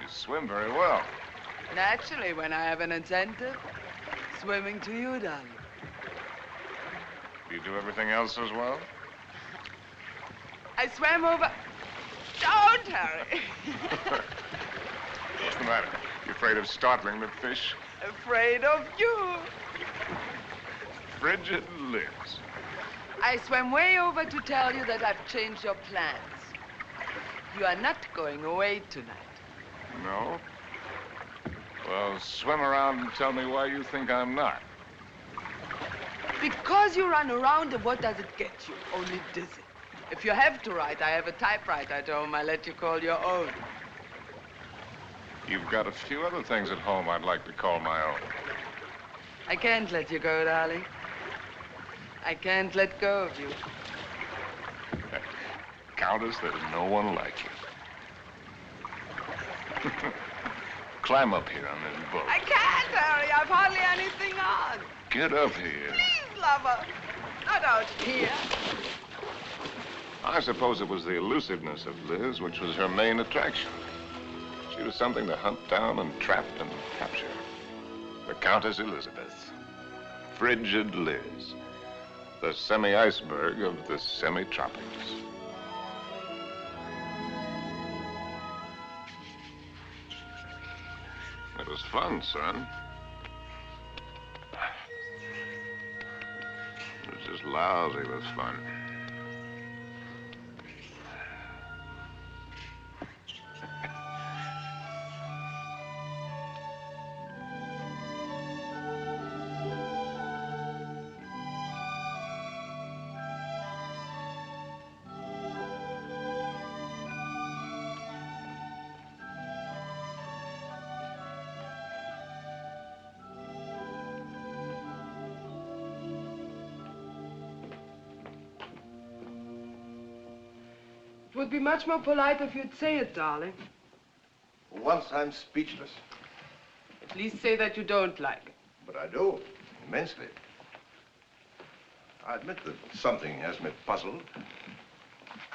You swim very well. Naturally, when I have an incentive, swimming to you, darling. Do you do everything else as well? I swam over... Don't, Harry. What's the matter? You afraid of startling the fish? Afraid of you. Frigid Liz. I swam way over to tell you that I've changed your plans. You are not going away tonight. No? Well, swim around and tell me why you think I'm not. Because you run around, and what does it get you? Only dizzy. If you have to write, I have a typewriter at home. I let you call your own. You've got a few other things at home I'd like to call my own. I can't let you go, darling. I can't let go of you. Countess, there's no one like you. Climb up here on this boat. I can't, Harry. I've hardly anything on. Get up here. Please, lover. Not out here. I suppose it was the elusiveness of Liz which was her main attraction. She was something to hunt down and trap and capture. The Countess Elizabeth. Frigid Liz. The semi-iceberg of the semi-tropics. It was fun, son. It was just lousy with fun. It would be much more polite if you'd say it, darling. For once, I'm speechless. At least say that you don't like it. But I do, immensely. I admit that something has me puzzled.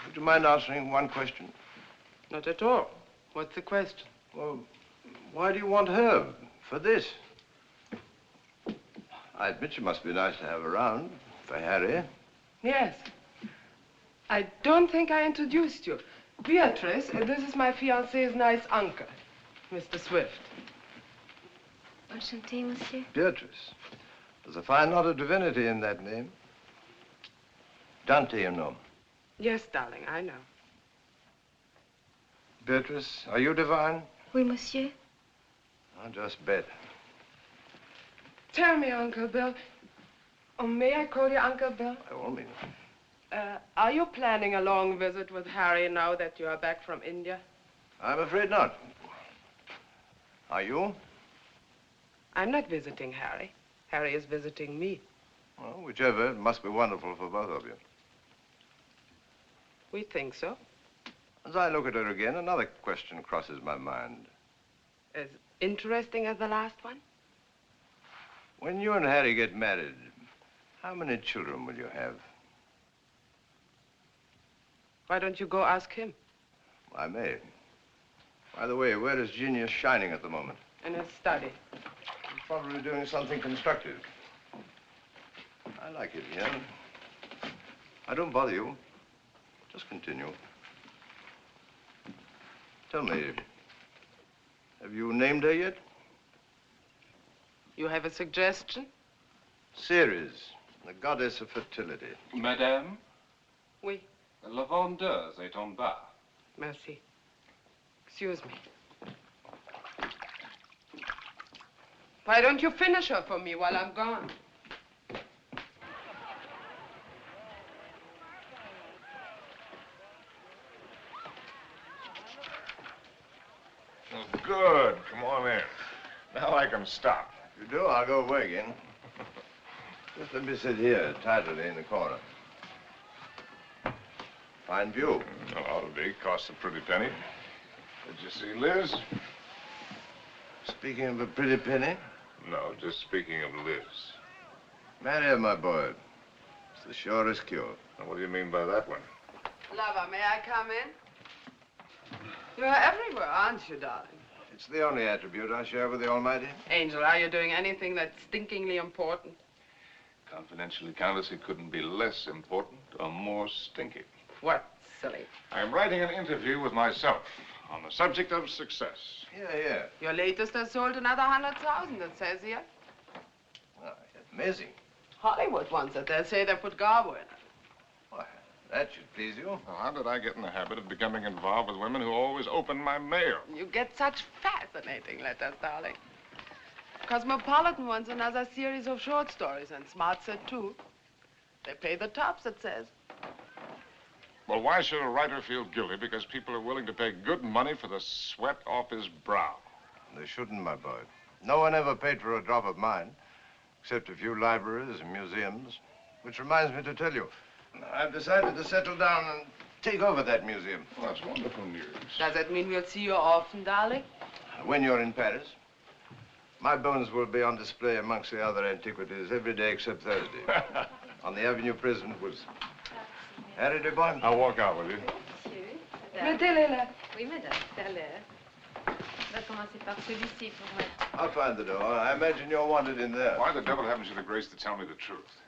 Would you mind answering one question? Not at all. What's the question? Well, why do you want her for this? I admit she must be nice to have around for Harry. Yes. I don't think I introduced you. Beatrice, this is my fiancé's nice uncle, Mr. Swift. Enchanté, monsieur. Beatrice. There's a fine lot of divinity in that name. Dante, you know. Yes, darling, I know. Beatrice, are you divine? Oui, monsieur. I just bet. Tell me, Uncle Bill. Oh, may I call you Uncle Bill? By all means. Are you planning a long visit with Harry now that you are back from India? I'm afraid not. Are you? I'm not visiting Harry. Harry is visiting me. Well, whichever, it must be wonderful for both of you. We think so. As I look at her again, another question crosses my mind. As interesting as the last one? When you and Harry get married, how many children will you have? Why don't you go ask him? I may. By the way, where is Genius shining at the moment? In his study. He's probably doing something constructive. I like it here. I don't bother you. Just continue. Tell me, have you named her yet? You have a suggestion? Ceres, the goddess of fertility. Madame? Oui. La vendeuse est en bas. Merci. Excuse me. Why don't you finish her for me while I'm gone? Oh, good. Come on in. Now I can stop. If you do, I'll go away again. Just let me sit here, tidily in the corner. Fine view. Well, ought to be. Costs a pretty penny. Did you see Liz? Speaking of a pretty penny? No, just speaking of Liz. Marry her, my boy. It's the surest cure. Now, what do you mean by that one? Lover, may I come in? You're everywhere, aren't you, darling? It's the only attribute I share with the Almighty. Angel, are you doing anything that's stinkingly important? Confidentially, Countess, it couldn't be less important or more stinky. What, silly? I'm writing an interview with myself on the subject of success. Yeah. Your latest has sold another 100,000, it says here. Oh, amazing. Hollywood wants it. They'll say they put Garbo in it. Why, that should please you. Well, how did I get in the habit of becoming involved with women who always open my mail? You get such fascinating letters, darling. Cosmopolitan wants another series of short stories, and Smart said too. They pay the tops, it says. Well, why should a writer feel guilty because people are willing to pay good money for the sweat off his brow? They shouldn't, my boy. No one ever paid for a drop of mine, except a few libraries and museums. Which reminds me to tell you, I've decided to settle down and take over that museum. Well, that's wonderful news. Does that mean we'll see you often, darling? When you're in Paris, my bones will be on display amongst the other antiquities every day except Thursday. On the Avenue Prison Woods. Harry, dear boy. I'll walk out with you. Mettez-les là. Oui, madame, tout à l'heure. On va commencer par celui-ci pour moi. I'll find the door. I imagine you're wanted in there. Why the devil haven't you the grace to tell me the truth?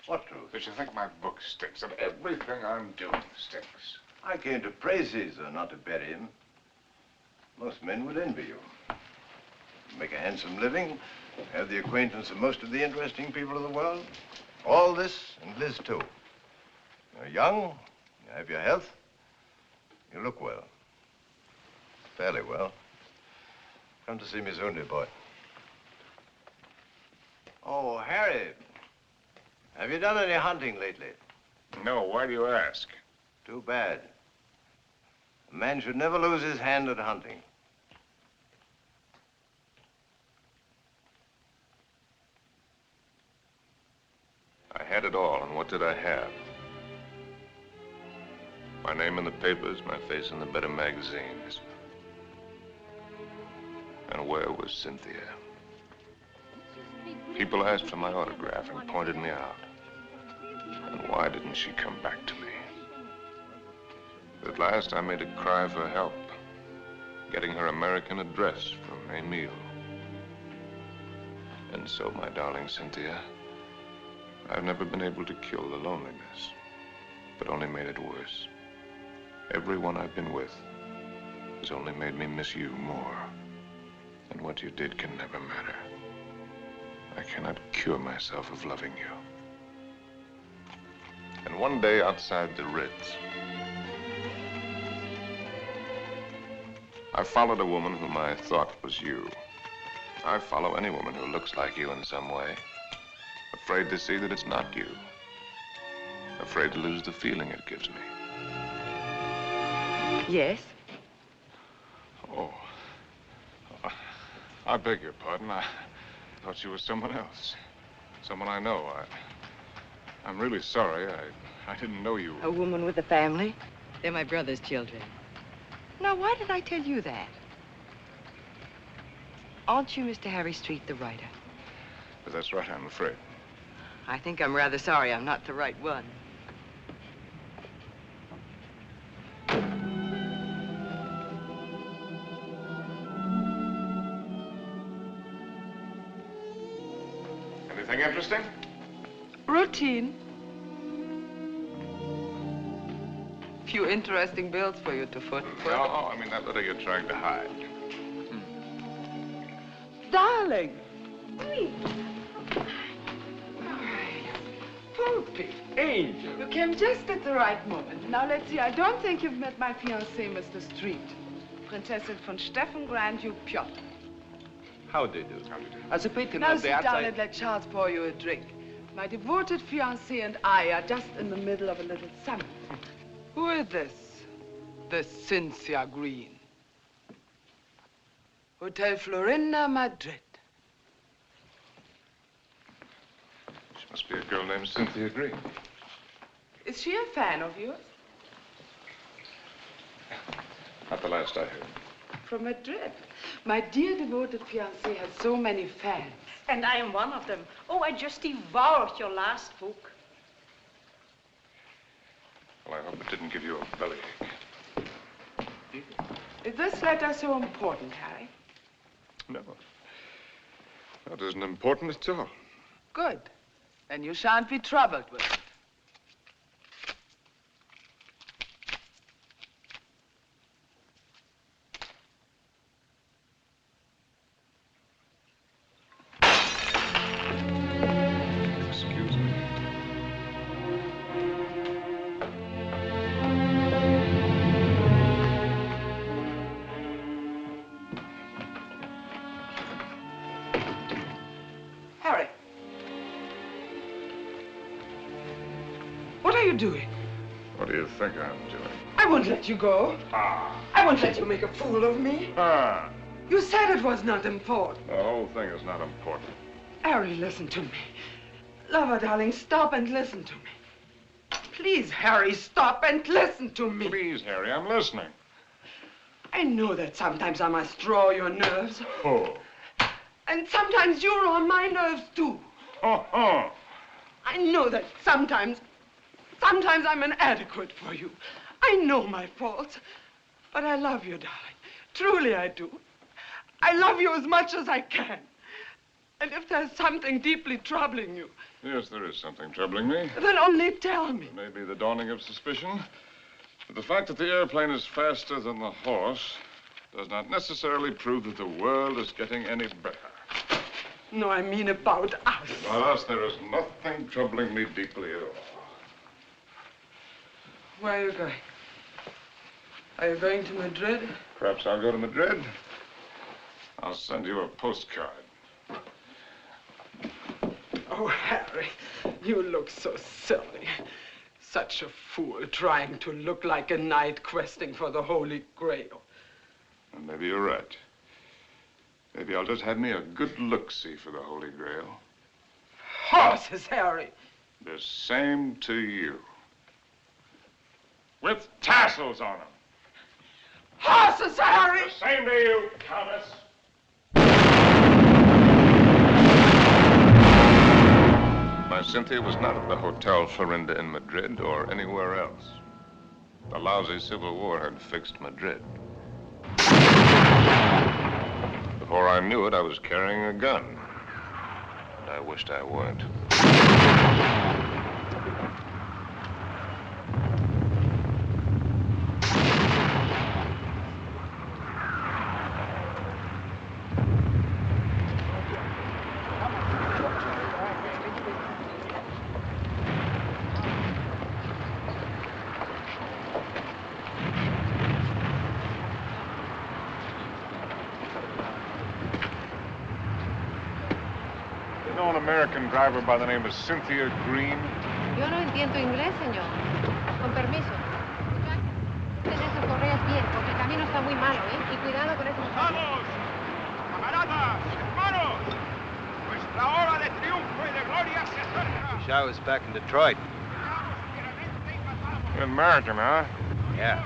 What truth? That you think my book stinks, and everything I'm doing stinks. I came to praise Caesar, not to bury him. Most men would envy you. Make a handsome living, have the acquaintance of most of the interesting people of the world. All this, and Liz too. You're young, you have your health, you look well. Fairly well. Come to see me soon, dear boy. Oh, Harry, have you done any hunting lately? No, why do you ask? Too bad. A man should never lose his hand at hunting. I had it all, and what did I have? My name in the papers, my face in the better magazines. And where was Cynthia? People asked for my autograph and pointed me out. And why didn't she come back to me? At last, I made a cry for help, getting her American address from Emil. And so, my darling Cynthia, I've never been able to kill the loneliness, but only made it worse. Everyone I've been with has only made me miss you more. And what you did can never matter. I cannot cure myself of loving you. And one day outside the Ritz, I followed a woman whom I thought was you. I follow any woman who looks like you in some way. Afraid to see that it's not you. Afraid to lose the feeling it gives me. Yes? Oh. I beg your pardon. I thought you were someone else. Someone I know. I'm really sorry. I didn't know you. A woman with a family? They're my brother's children. Now, why did I tell you that? Aren't you Mr. Harry Street, the writer? But that's right, I'm afraid. I think I'm rather sorry I'm not the right one. Anything interesting? Routine. Few interesting bills for you to foot. No, I mean that letter you're trying to hide. Darling. Poopy. Angel. You came just at the right moment. Now, let's see. I don't think you've met my fiancé, Mr. Street. Prinzessin von Steffen, Grand Duke Piotr. How do you do? As a patron Now of the sit down outside... and let Charles pour you a drink. My devoted fiancé and I are just in the middle of a little summit. Who is this? This Cynthia Green. Hotel Florinda, Madrid. She must be a girl named Cynthia Green. Is she a fan of yours? Not the last I heard. From Madrid. My dear devoted fiancé has so many fans. And I am one of them. Oh, I just devoured your last book. Well, I hope it didn't give you a bellyache. Is this letter so important, Harry? No. That isn't important at all. Good. Then you shan't be troubled with it. Excuse me. Harry. What are you doing? What do you think I'm doing? I won't let you go. Ah. I won't let you make a fool of me. Ah. You said it was not important. The whole thing is not important. Harry, listen to me. Lover, darling, stop and listen to me. Please, Harry, stop and listen to me. Please, Harry, I'm listening. I know that sometimes I must draw your nerves. Oh. And sometimes you're on my nerves, too. Oh. I know that sometimes I'm inadequate for you. I know my faults. But I love you, darling. Truly I do. I love you as much as I can. And if there's something deeply troubling you... Yes, there is something troubling me. Then only tell me. Maybe the dawning of suspicion. But the fact that the airplane is faster than the horse does not necessarily prove that the world is getting any better. No, I mean about us. About us, there is nothing troubling me deeply at all. Where are you going? Are you going to Madrid? Perhaps I'll go to Madrid. I'll send you a postcard. Oh, Harry, you look so silly. Such a fool trying to look like a knight questing for the Holy Grail. And maybe you're right. Maybe I'll just have me a good look-see for the Holy Grail. Horses, Harry. The same to you. With tassels on them. Horses, Harry! The same to you, Countess. My Cynthia was not at the Hotel Florinda in Madrid or anywhere else. The lousy Civil War had fixed Madrid. Before I knew it, I was carrying a gun. And I wished I weren't. You know an American driver by the name of Cynthia Green? Yo no entiendo inglés, señor. Con permiso. Ten esas correas bien, porque el camino está muy malo, ¿eh? Y cuidado con esos... ¡Vamos! ¡Camaradas! ¡Hermanos! Nuestra hora de triunfo y de gloria se acerca. Wish I was back in Detroit. You're American, huh? Yeah.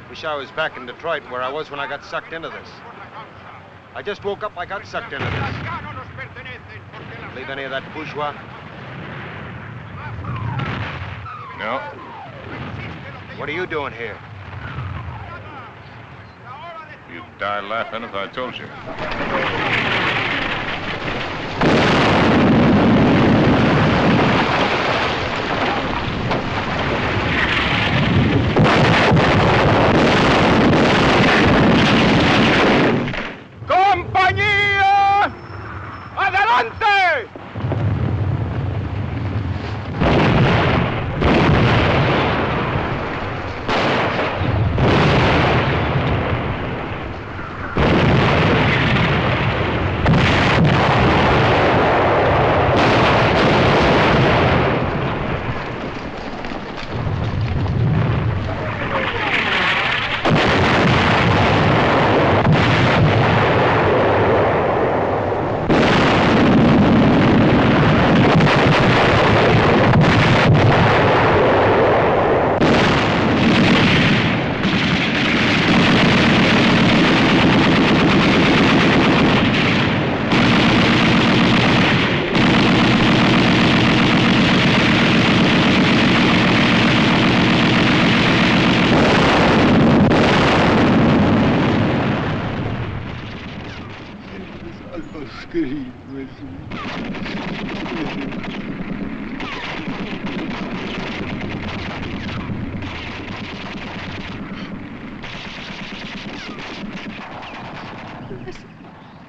Wish I was back in Detroit where I was when I got sucked into this. I just woke up, I got sucked into this. Believe any of that bourgeois? No. What are you doing here? You'd die laughing if I told you. ¡Compañía! ¡Adelante!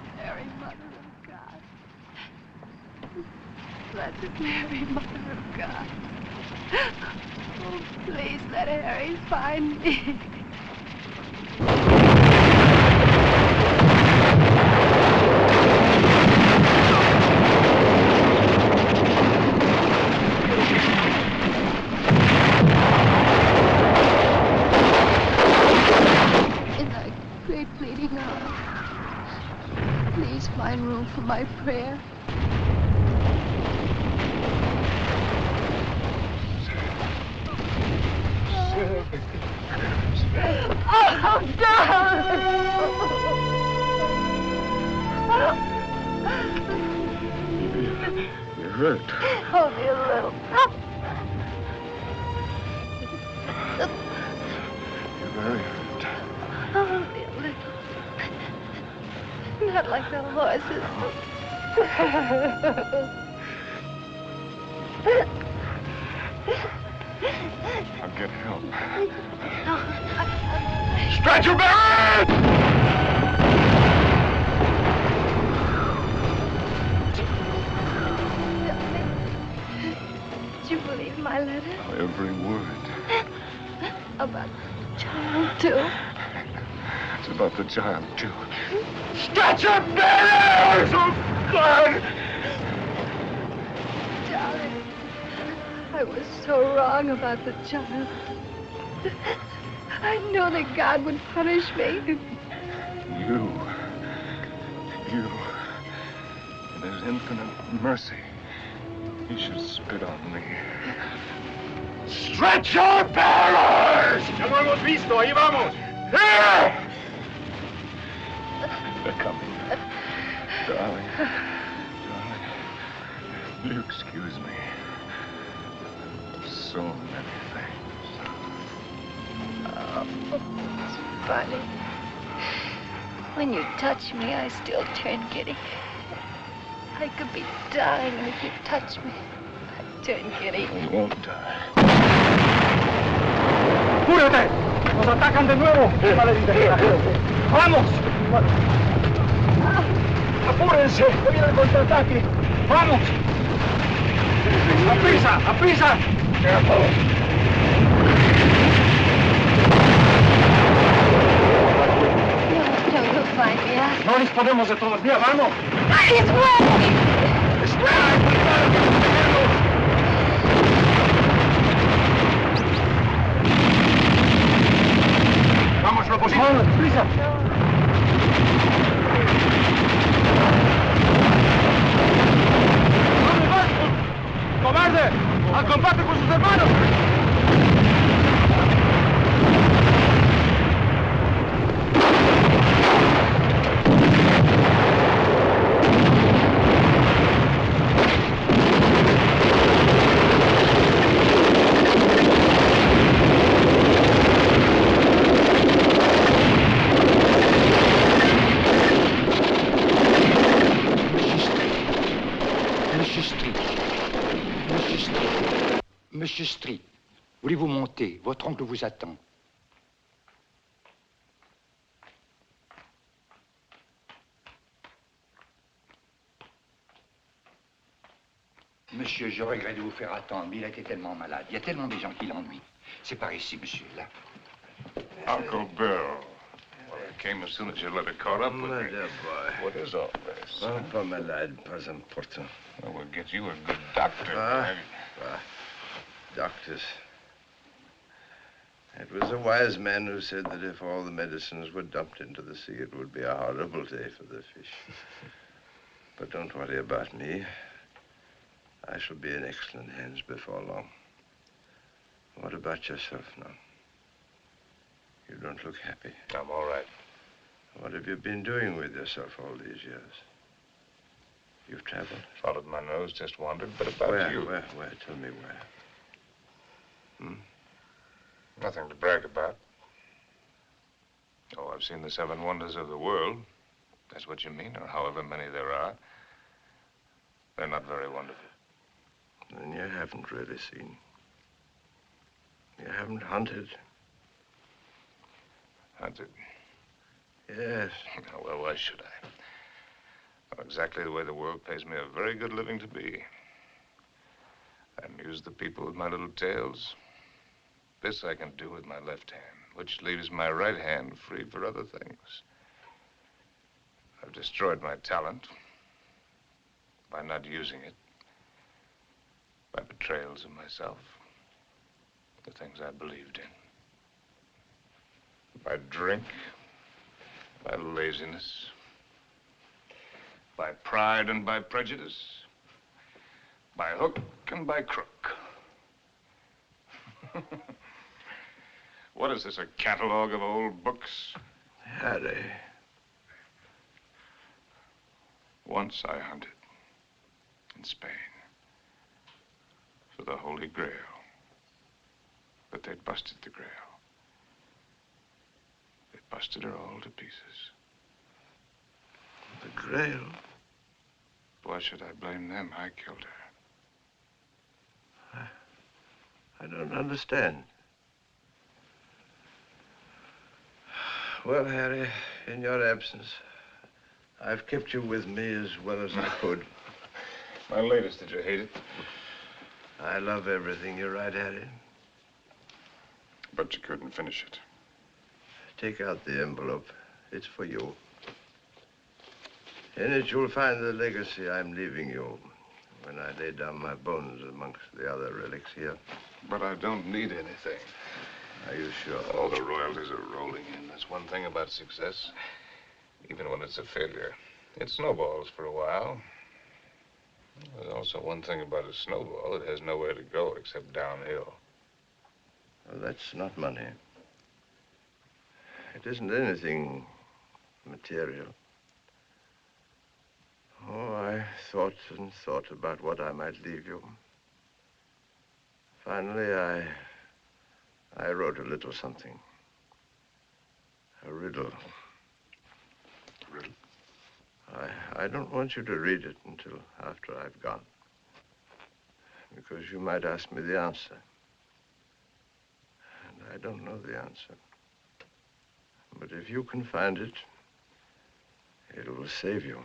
Mary, Mother of God. Blessed Mary, Mother of God. Oh, please let Harry find me. In thy great pleading arms, please find room for my prayer. Oh, darling! You're hurt. Only a little. You're very hurt. Only a little. Not like the horses. I'll get help. Stretcher bearer! Did you believe my letter? Every word. About the child, too? It's about the child, too. Stretcher bearers! Oh, God! Darling, I was so wrong about the child. I knew that God would punish me. You, in his infinite mercy, he should spit on me. Stretch your bearers! Ya lo hemos visto, ahí vamos. Here! They're coming. Darling. Darling. Will you excuse me? So many things. Oh, it's funny. When you touch me, I still turn giddy. I could be dying, and if you touch me, I turn giddy. We won't die. ¡Apúrate! ¡Nos atacan de nuevo! ¡Vamos! ¡Apúrense! ¡Que viene el contraataque! ¡Vamos! ¡Aprisa! ¡Aprisa! You'll find me out. No disponemos de todo el día, vamos. It's ready! Vamos, lo posible. ¡Vamos, prisa! ¡Cobarde! ¡Al combate con sus hermanos! Monsieur Street, voulez-vous monter? Votre oncle vous attend. Monsieur, je regrette de vous faire attendre, mais il a été tellement malade. Il y a tellement de gens qui l'ennuient. C'est par ici, monsieur, là. Uncle Bill. Well, I came as soon as your letter caught up with me. Dear boy. What is all this? Oh, pas malade, pas important. Well, we'll get you a good doctor. Doctors. It was a wise man who said that if all the medicines were dumped into the sea, it would be a horrible day for the fish. But don't worry about me. I shall be in excellent hands before long. What about yourself now? You don't look happy. I'm all right. What have you been doing with yourself all these years? You've traveled? Followed my nose, just wandered, but about you. Where? Tell me where. Nothing to brag about. Oh, I've seen the 7 wonders of the world. That's what you mean, or however many there are. They're not very wonderful. Then you haven't really seen. You haven't hunted. Hunted? Yes. Oh, well, why should I? Well, exactly the way the world pays me a very good living to be. I amuse the people with my little tales. This I can do with my left hand, which leaves my right hand free for other things. I've destroyed my talent by not using it, by betrayals of myself, the things I believed in, by drink, by laziness, by pride and by prejudice, by hook and by crook. What is this, a catalog of old books? Harry. Once I hunted in Spain for the Holy Grail, but they'd busted the Grail. They busted her all to pieces. The Grail? Why should I blame them? I killed her. I don't understand. Well, Harry, in your absence, I've kept you with me as well as I could. My latest, did you hate it? I love everything you write, Harry. But you couldn't finish it. Take out the envelope. It's for you. In it, you'll find the legacy I'm leaving you when I lay down my bones amongst the other relics here. But I don't need anything. Are you sure? All the royalties are rolling in. That's one thing about success. Even when it's a failure, it snowballs for a while. There's also one thing about a snowball. It has nowhere to go except downhill. Well, that's not money. It isn't anything material. Oh, I thought and thought about what I might leave you. Finally, I wrote a little something. A riddle. Riddle? I don't want you to read it until after I've gone. Because you might ask me the answer. And I don't know the answer. But if you can find it, it will save you.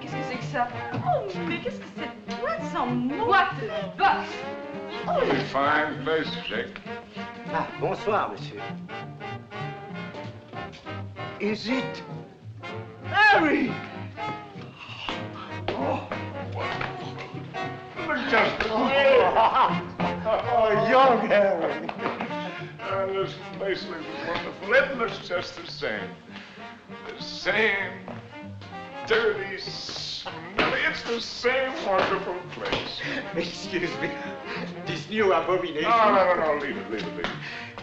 Qu'est-ce que c'est que ça? Oh, mais qu'est-ce que cette boîte sans nom? What the box? Oh, Very fine place, Jake. Ah, bonsoir, monsieur. Is it Harry? Oh, just Oh, young Harry. This place looks wonderful. It looks just the same. The same dirty, smelly. It's the same wonderful place. Excuse me. This new abomination. No. Leave it.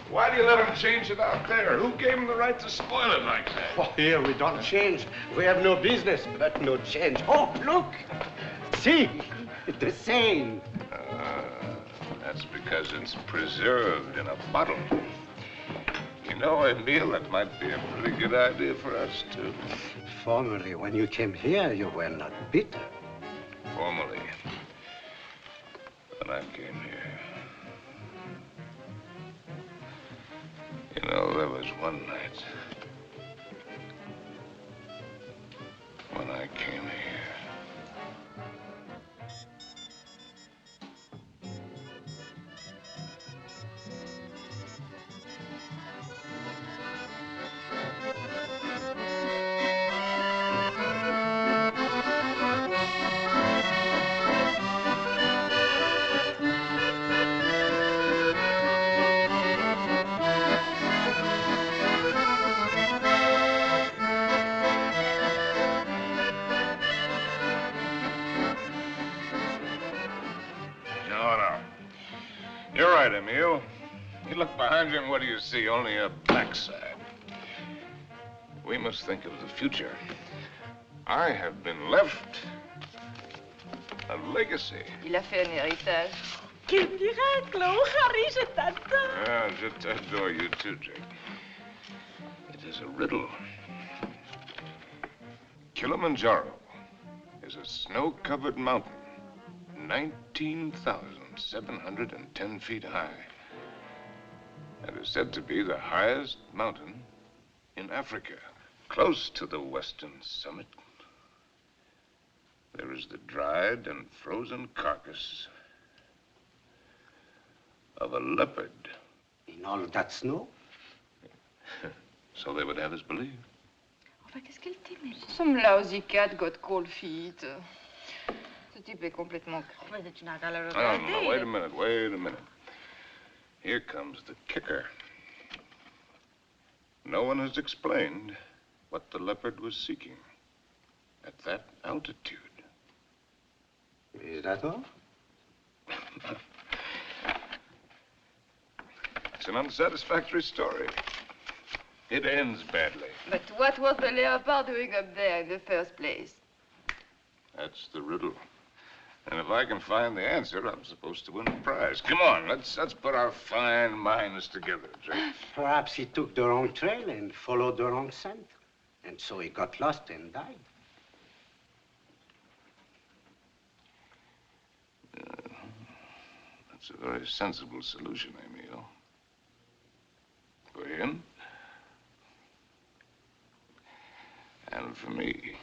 Why do you let him change it out there? Who gave him the right to spoil it like that? Oh, here we don't change. We have no business, but no change. Oh, look. See, the same. That's because it's preserved in a bottle. You know, Emile, that might be a pretty good idea for us, too. Formerly, when you came here, you were not bitter. Formerly, when I came here. You know, there was one night when I came here. No. You're right, Emile. You look behind you and what do you see? Only a backside. We must think of the future. I have been left a legacy. Il a fait un héritage. Quel miracle! Oh, Harry, je t'adore. Yeah, je adore you too, Jake. It is a riddle. Kilimanjaro is a snow-covered mountain, 19,710 feet high, and is said to be the highest mountain in Africa. Close to the western summit, there is the dried and frozen carcass of a leopard. In all that snow? So they would have us believe. Enfin, qu'est-ce qu'elle t'aimait? Some lousy cat got cold feet. Ce type est complètement crevé. Tu n'as qu'à le regarder. No, wait a minute. Here comes the kicker. No one has explained what the leopard was seeking at that altitude. Is that all? It's an unsatisfactory story. It ends badly. But what was the leopard doing up there in the first place? That's the riddle. And if I can find the answer, I'm supposed to win a prize. Come on, let's put our fine minds together, Jake. Perhaps he took the wrong trail and followed the wrong scent. And so he got lost and died. That's a very sensible solution, Emile. For him. And for me.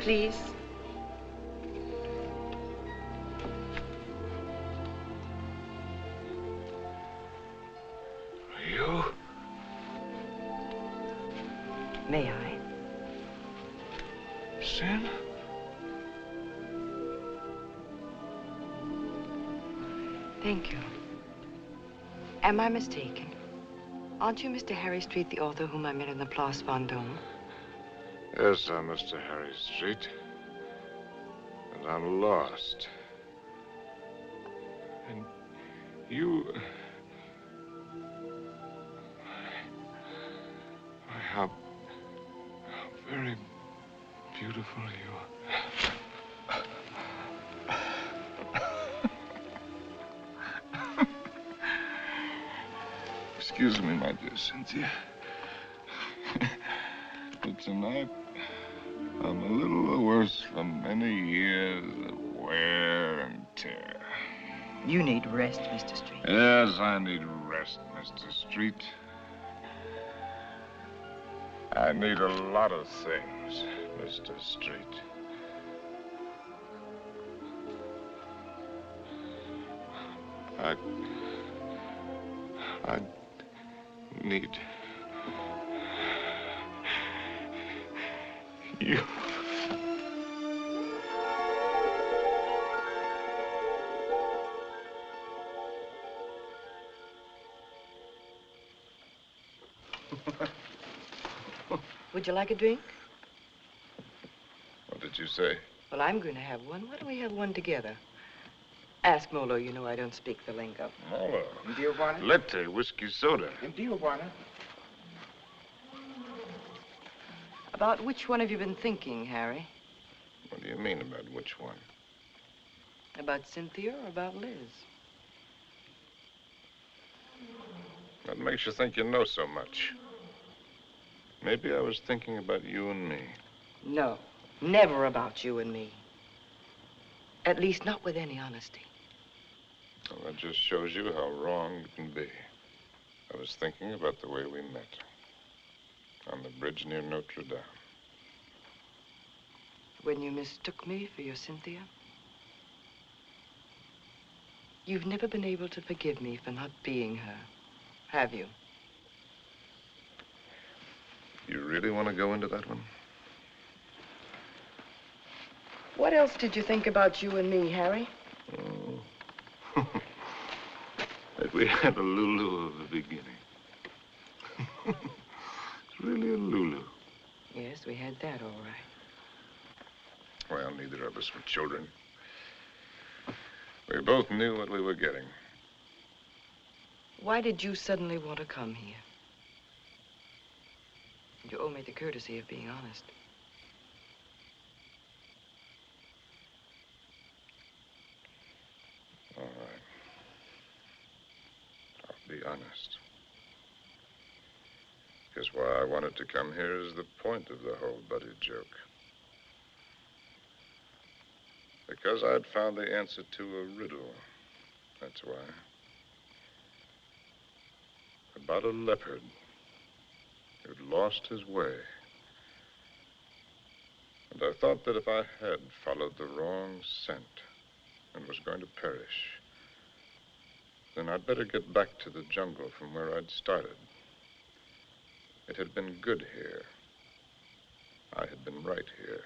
please. You? May I? Sin? Thank you. Am I mistaken? Aren't you Mr. Harry Street, the author whom I met in the Place Vendôme? Yes, I'm Mr. Harry Street. And I'm lost. And you... How very beautiful you are. Excuse me, my dear Cynthia. But tonight, I'm a little worse from many years of wear and tear. You need rest, Mr. Street. Yes, I need rest, Mr. Street. I need a lot of things, Mr. Street. I need you. Would you like a drink? What did you say? Well, I'm going to have one. Why don't we have one together? Ask Molo. You know I don't speak the lingo. Molo. Indio buona? Latte, whiskey soda. Indio buona? About which one have you been thinking, Harry? What do you mean about which one? About Cynthia or about Liz? What makes you think you know so much? Maybe I was thinking about you and me. No, never about you and me. At least not with any honesty. Well, that just shows you how wrong it can be. I was thinking about the way we met. On the bridge near Notre Dame. When you mistook me for your Cynthia? You've never been able to forgive me for not being her, have you? You really want to go into that one? What else did you think about you and me, Harry? Oh. That we had a Lulu of the beginning. It's really a Lulu. Yes, we had that all right. Well, neither of us were children. We both knew what we were getting. Why did you suddenly want to come here? You owe me the courtesy of being honest. All right. I'll be honest. Because why I wanted to come here is the point of the whole buddy joke. Because I'd found the answer to a riddle. That's why. About a leopard who'd lost his way. And I thought that if I had followed the wrong scent and was going to perish, then I'd better get back to the jungle from where I'd started. It had been good here. I had been right here.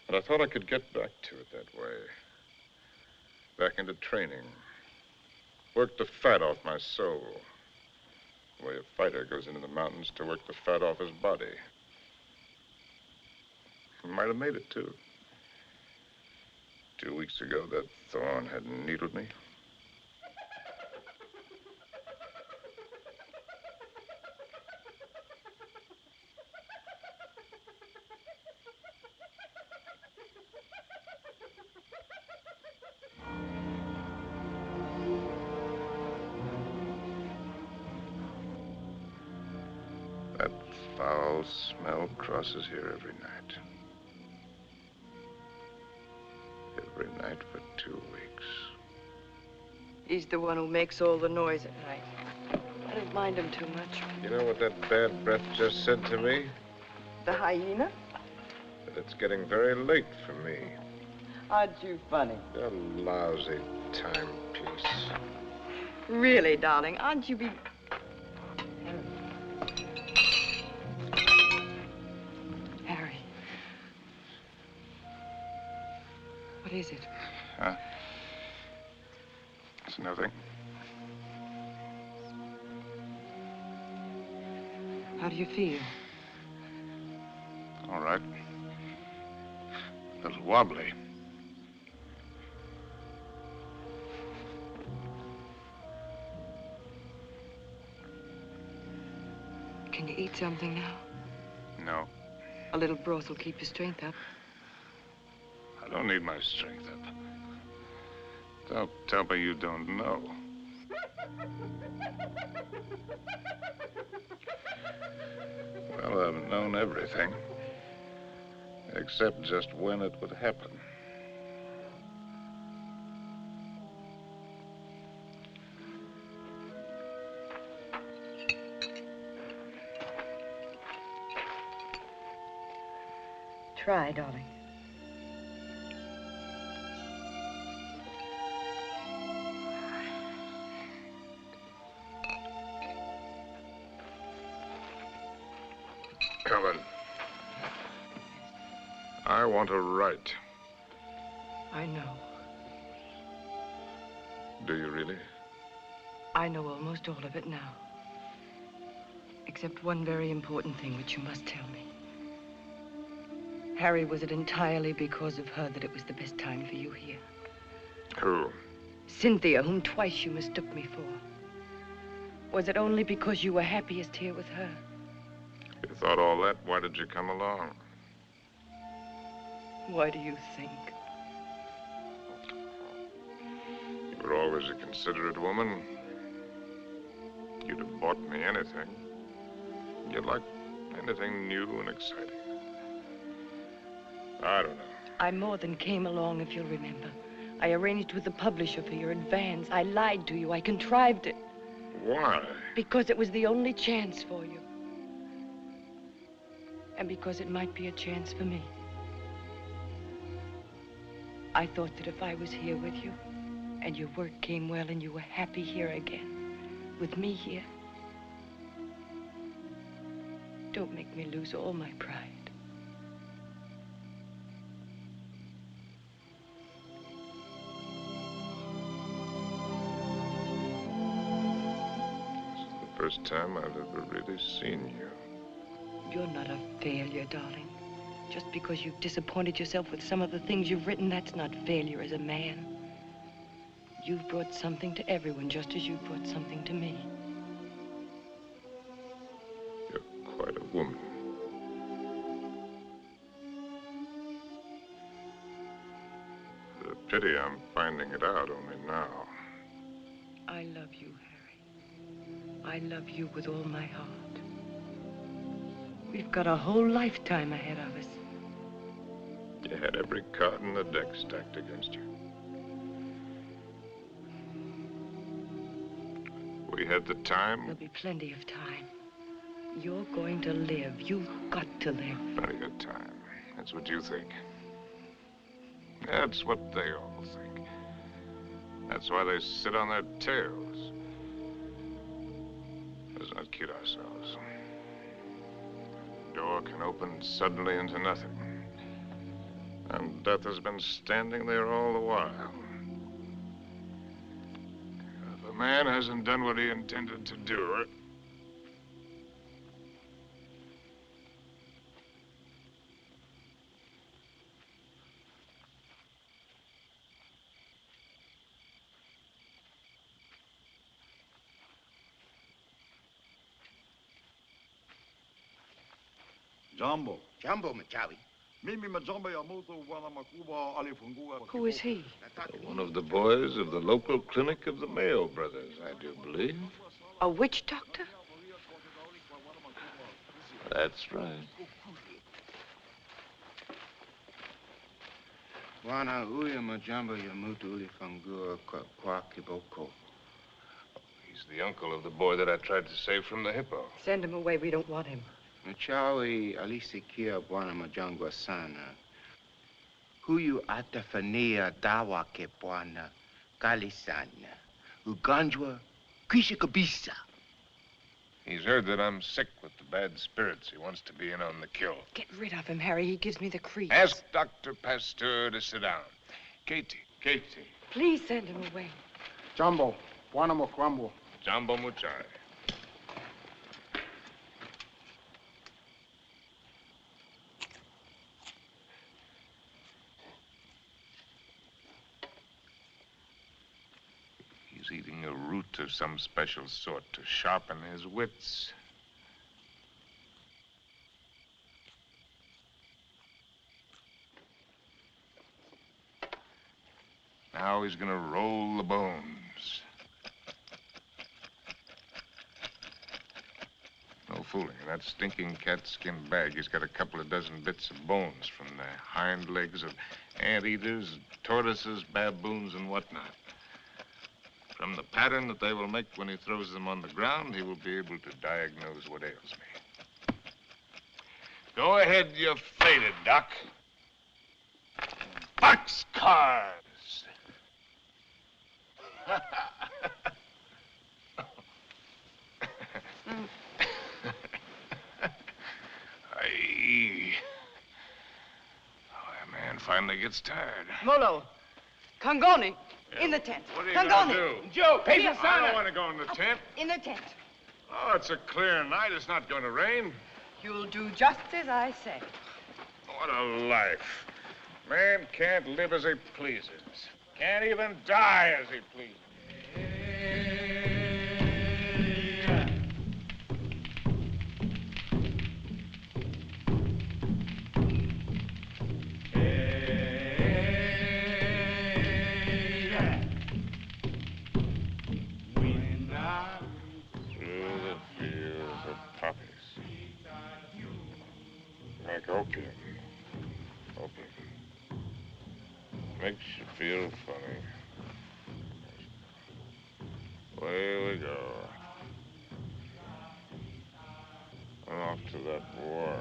And I thought I could get back to it that way. Back into training. Work the fat off my soul. The way a fighter goes into the mountains to work the fat off his body. I might have made it, too. 2 weeks ago, that thorn had needled me. That foul smell crosses here every night. Every night for 2 weeks. He's the one who makes all the noise at night. I don't mind him too much. You know what that bad breath just said to me? Mr. Hyena. But it's getting very late for me. Aren't you funny? A lousy timepiece. Really, darling, aren't you be... Harry. What is it? Huh? It's nothing. How do you feel? All right. A little wobbly. Can you eat something now? No, A little broth will keep your strength up. I don't need my strength up. Don't tell me you don't know. Well, I've known everything. Except just when it would happen. Try, darling. Helen, I want to write. I know. Do you really? I know almost all of it now. Except one very important thing which you must tell me. Harry, was it entirely because of her that it was the best time for you here? Who? Cynthia, whom twice you mistook me for. Was it only because you were happiest here with her? You thought all that? Why did you come along? Why do you think? You were always a considerate woman. You'd have bought me anything. You'd like anything new and exciting. I don't know. I more than came along, if you'll remember. I arranged with the publisher for your advance. I lied to you. I contrived it. Why? Because it was the only chance for you. And because it might be a chance for me. I thought that if I was here with you, and your work came well, and you were happy here again, with me here, don't make me lose all my pride. First time I've ever really seen you. You're not a failure, darling. Just because you've disappointed yourself with some of the things you've written, that's not failure as a man. You've brought something to everyone, just as you've brought something to me. You're quite a woman. It's a pity I'm finding it out only now. I love you, Harry. I love you with all my heart. We've got a whole lifetime ahead of us. You had every card in the deck stacked against you. We had the time. There'll be plenty of time. You're going to live. You've got to live. Plenty of time. That's what you think. That's what they all think. That's why they sit on their tails. Let's not kid ourselves. The door can open suddenly into nothing. And death has been standing there all the while. If a man hasn't done what he intended to do, Jumbo. Jumbo Machawi. Who is he? one of the boys of the local clinic of the Mayo brothers, I do believe. A witch doctor? That's right. Wana uya majamba ya mutu uli fangua kwa kiboko. He's the uncle of the boy that I tried to save from the hippo. Send him away. We don't want him. Chawi alisikia Bwana Majangwa sana. Huyu atafania dawa ke Bwana kali sana. Ugonjwa kwisha kabisa. He's heard that I'm sick with the bad spirits. He wants to be in on the kill. Get rid of him, Harry. He gives me the creeps. Ask Dr. Pasteur to sit down. Katie. Please send him away. Jumbo, Bwana Mokwambo. Jumbo Muchai. He's eating a root of some special sort to sharpen his wits. Now he's gonna roll the bones. No fooling. In that stinking catskin bag, he's got a couple of dozen bits of bones from the hind legs of anteaters, tortoises, baboons, and whatnot. From the pattern that they will make when he throws them on the ground, he will be able to diagnose what ails me. Go ahead, you faded, Doc. Boxcars! Aye. Oh, that man finally gets tired. Molo, Kangoni, in the tent. What are you Kangoni. gonna do? Joe, I don't want to go in the tent. In the tent. Oh, it's a clear night. It's not going to rain. You'll do just as I say. What a life. Man can't live as he pleases. Can't even die as he pleases. Through the fields of poppies. Like opium. Opium. Makes you feel funny. Away we go. And off to that war.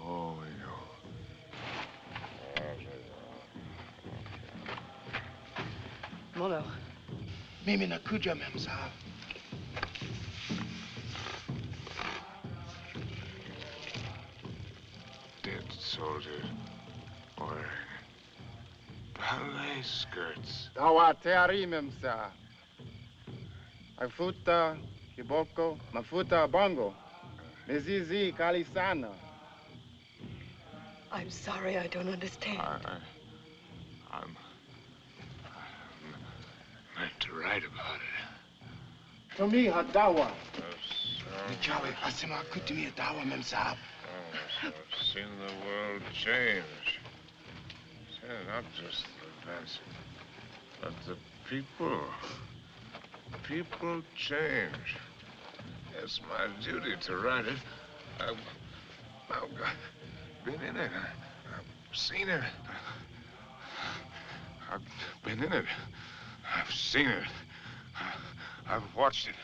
Oh, we go. Molo. Mimi nakuja, Mem Sahib. Dead soldiers wearing ballet skirts. Dawa teari memsa. Mafuta kiboko, mafuta bongo. Mizizi kali sana. I'm sorry, I don't understand. I'm meant to write about it. To me, hadawa. Chawi asema kutumia dawa, Mem Sahib. I've seen the world change. Not just the events, but the people. People change. It's my duty to write it. I've been in it. I've seen it. I've been in it. I've seen it. I've watched it.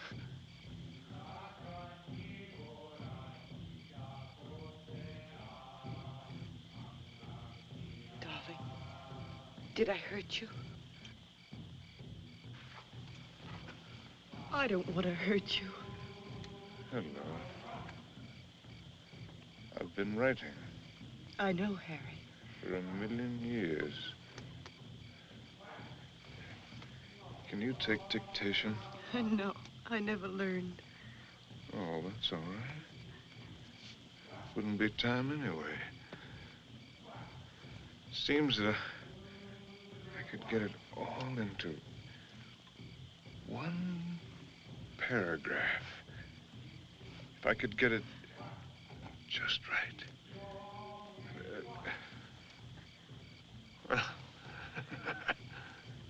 Darling, did I hurt you? I don't want to hurt you. Hello. I've been writing I know, Harry. for 1,000,000 years. Can you take dictation? No, I never learned. Oh, that's all right. Wouldn't be time anyway. Seems that I could get it all into one paragraph. If I could get it just right. Well,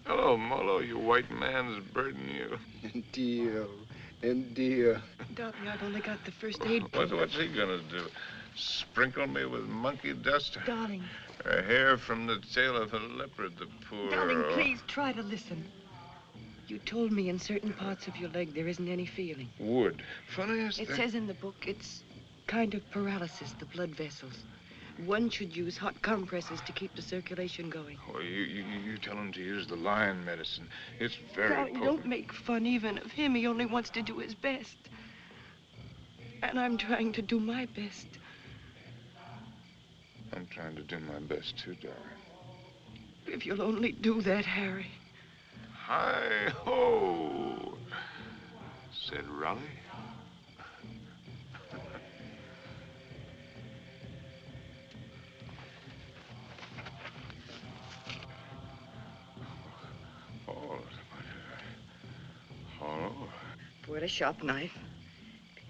hello, Molo, you white man's burden, you. Dear, and dear. Darling, I've only got the first aid. What's he gonna do? Sprinkle me with monkey dust. Darling. A hair from the tail of a leopard, the poor... Darling, please try to listen. You told me in certain parts of your leg there isn't any feeling. Wood. Funniest It thing... says in the book it's kind of paralysis, the blood vessels. One should use hot compresses to keep the circulation going. Oh, you tell him to use the lion medicine. It's very Darling, potent. don't make fun even of him. He only wants to do his best. And I'm trying to do my best. I'm trying to do my best, too, darling. If you'll only do that, Harry. Hi-ho, said Raleigh. Oh. Pour a sharp knife.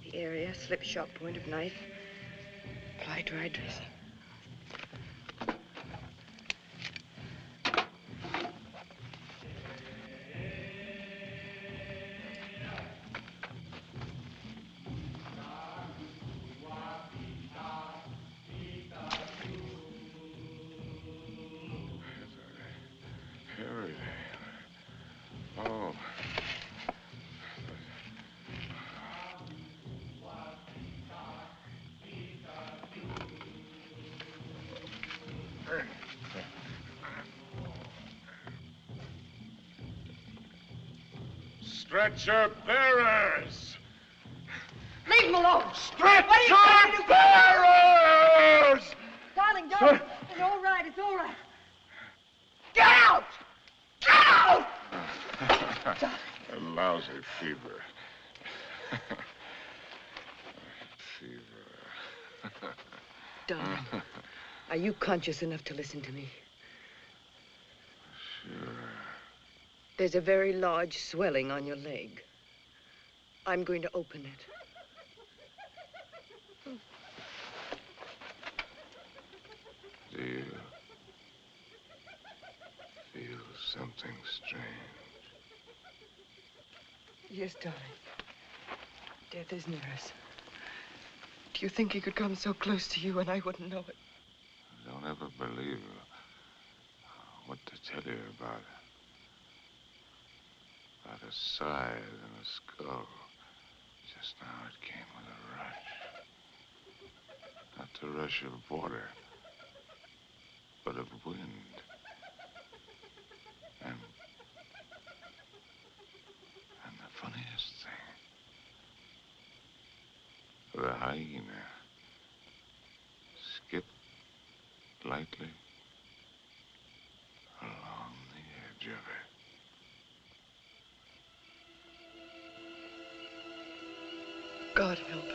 In the area, slip sharp point of knife. Apply dry dressing. Harry. Oh. Stretcher bearers! Leave him alone! Stretcher bearers! Darling, don't! It's all right, it's all right. Get out! Get out! A lousy fever. Fever. Darling, are you conscious enough to listen to me? Sure. There's a very large swelling on your leg. I'm going to open it. Do you feel something strange? Yes, darling. Death is near us. Do you think he could come so close to you and I wouldn't know it? Don't ever believe what to tell you about it. About a scythe and a skull. Just now it came with a rush. Not the rush of water, but of wind. And the funniest thing, the hyena skipped lightly along the edge of it. God help us.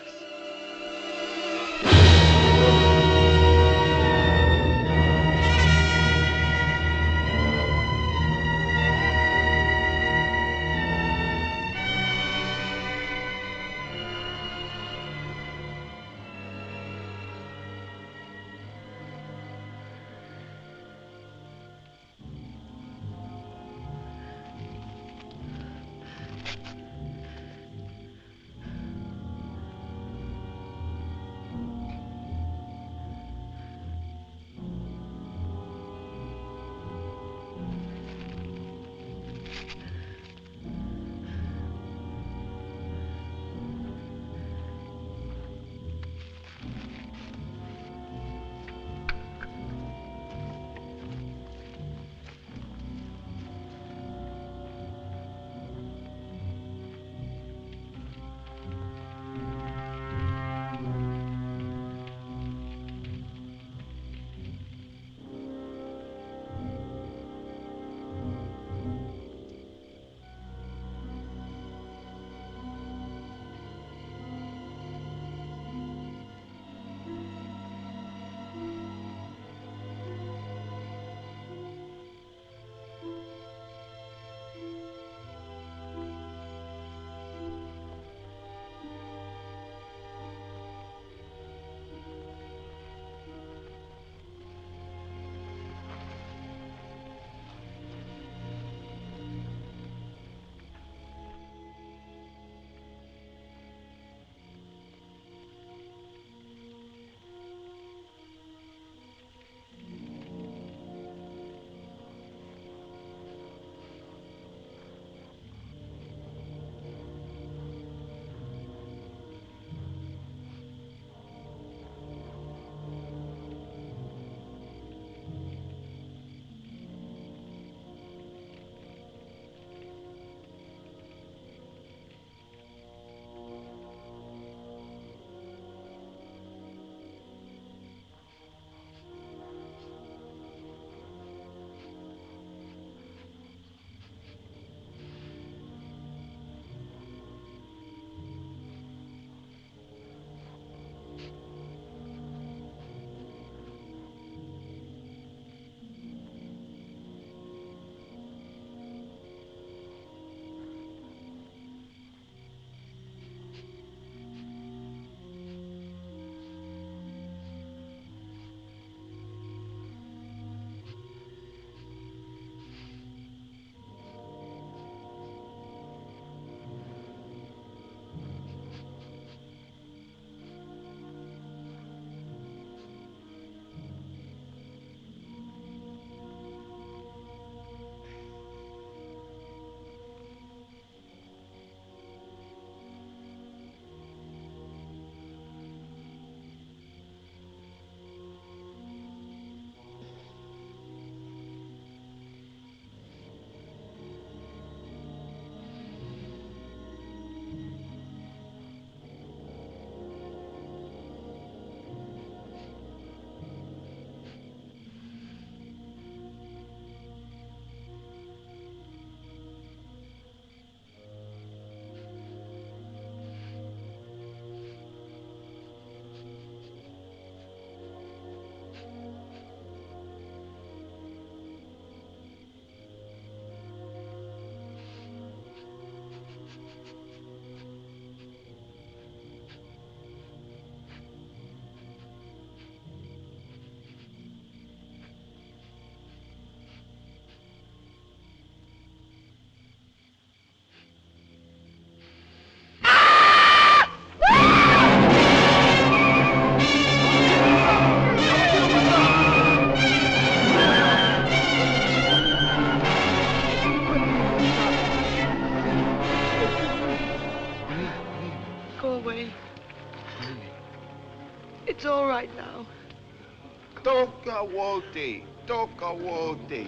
Toka wote. Toka wote.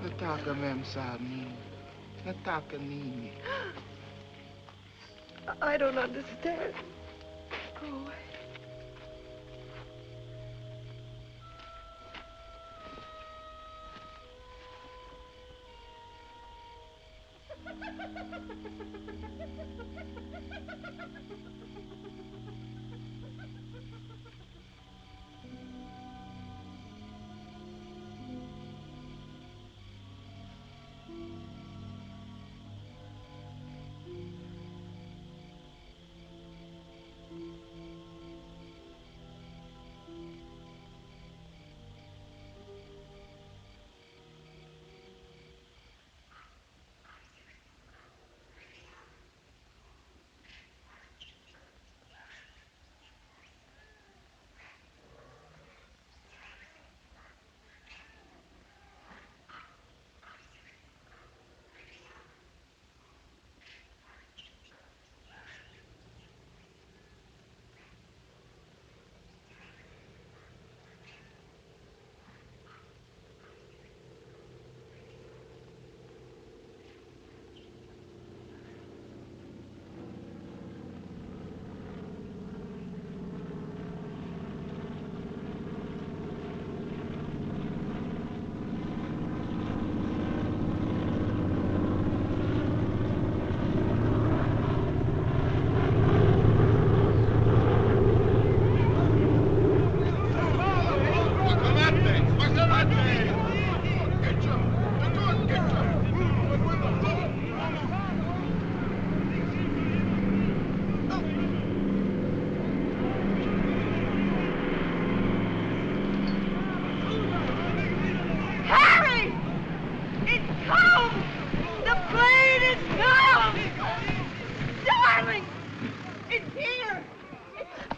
Nataka memsa nini. Nataka nini. I don't understand. Go away.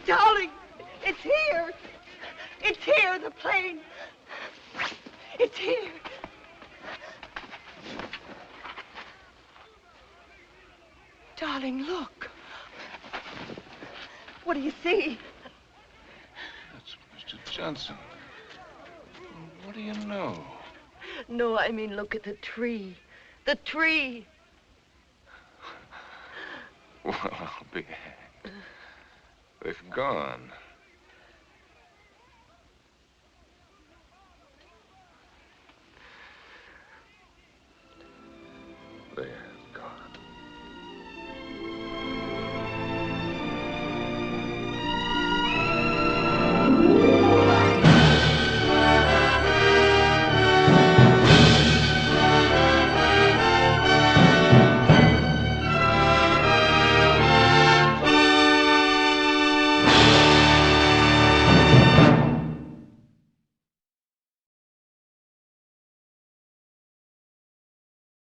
Darling, it's here. It's here, the plane. It's here. Darling, look. What do you see? That's Mr. Johnson. What do you know? No, I mean, look at the tree. The tree. Well, I'll be hanged. They've gone.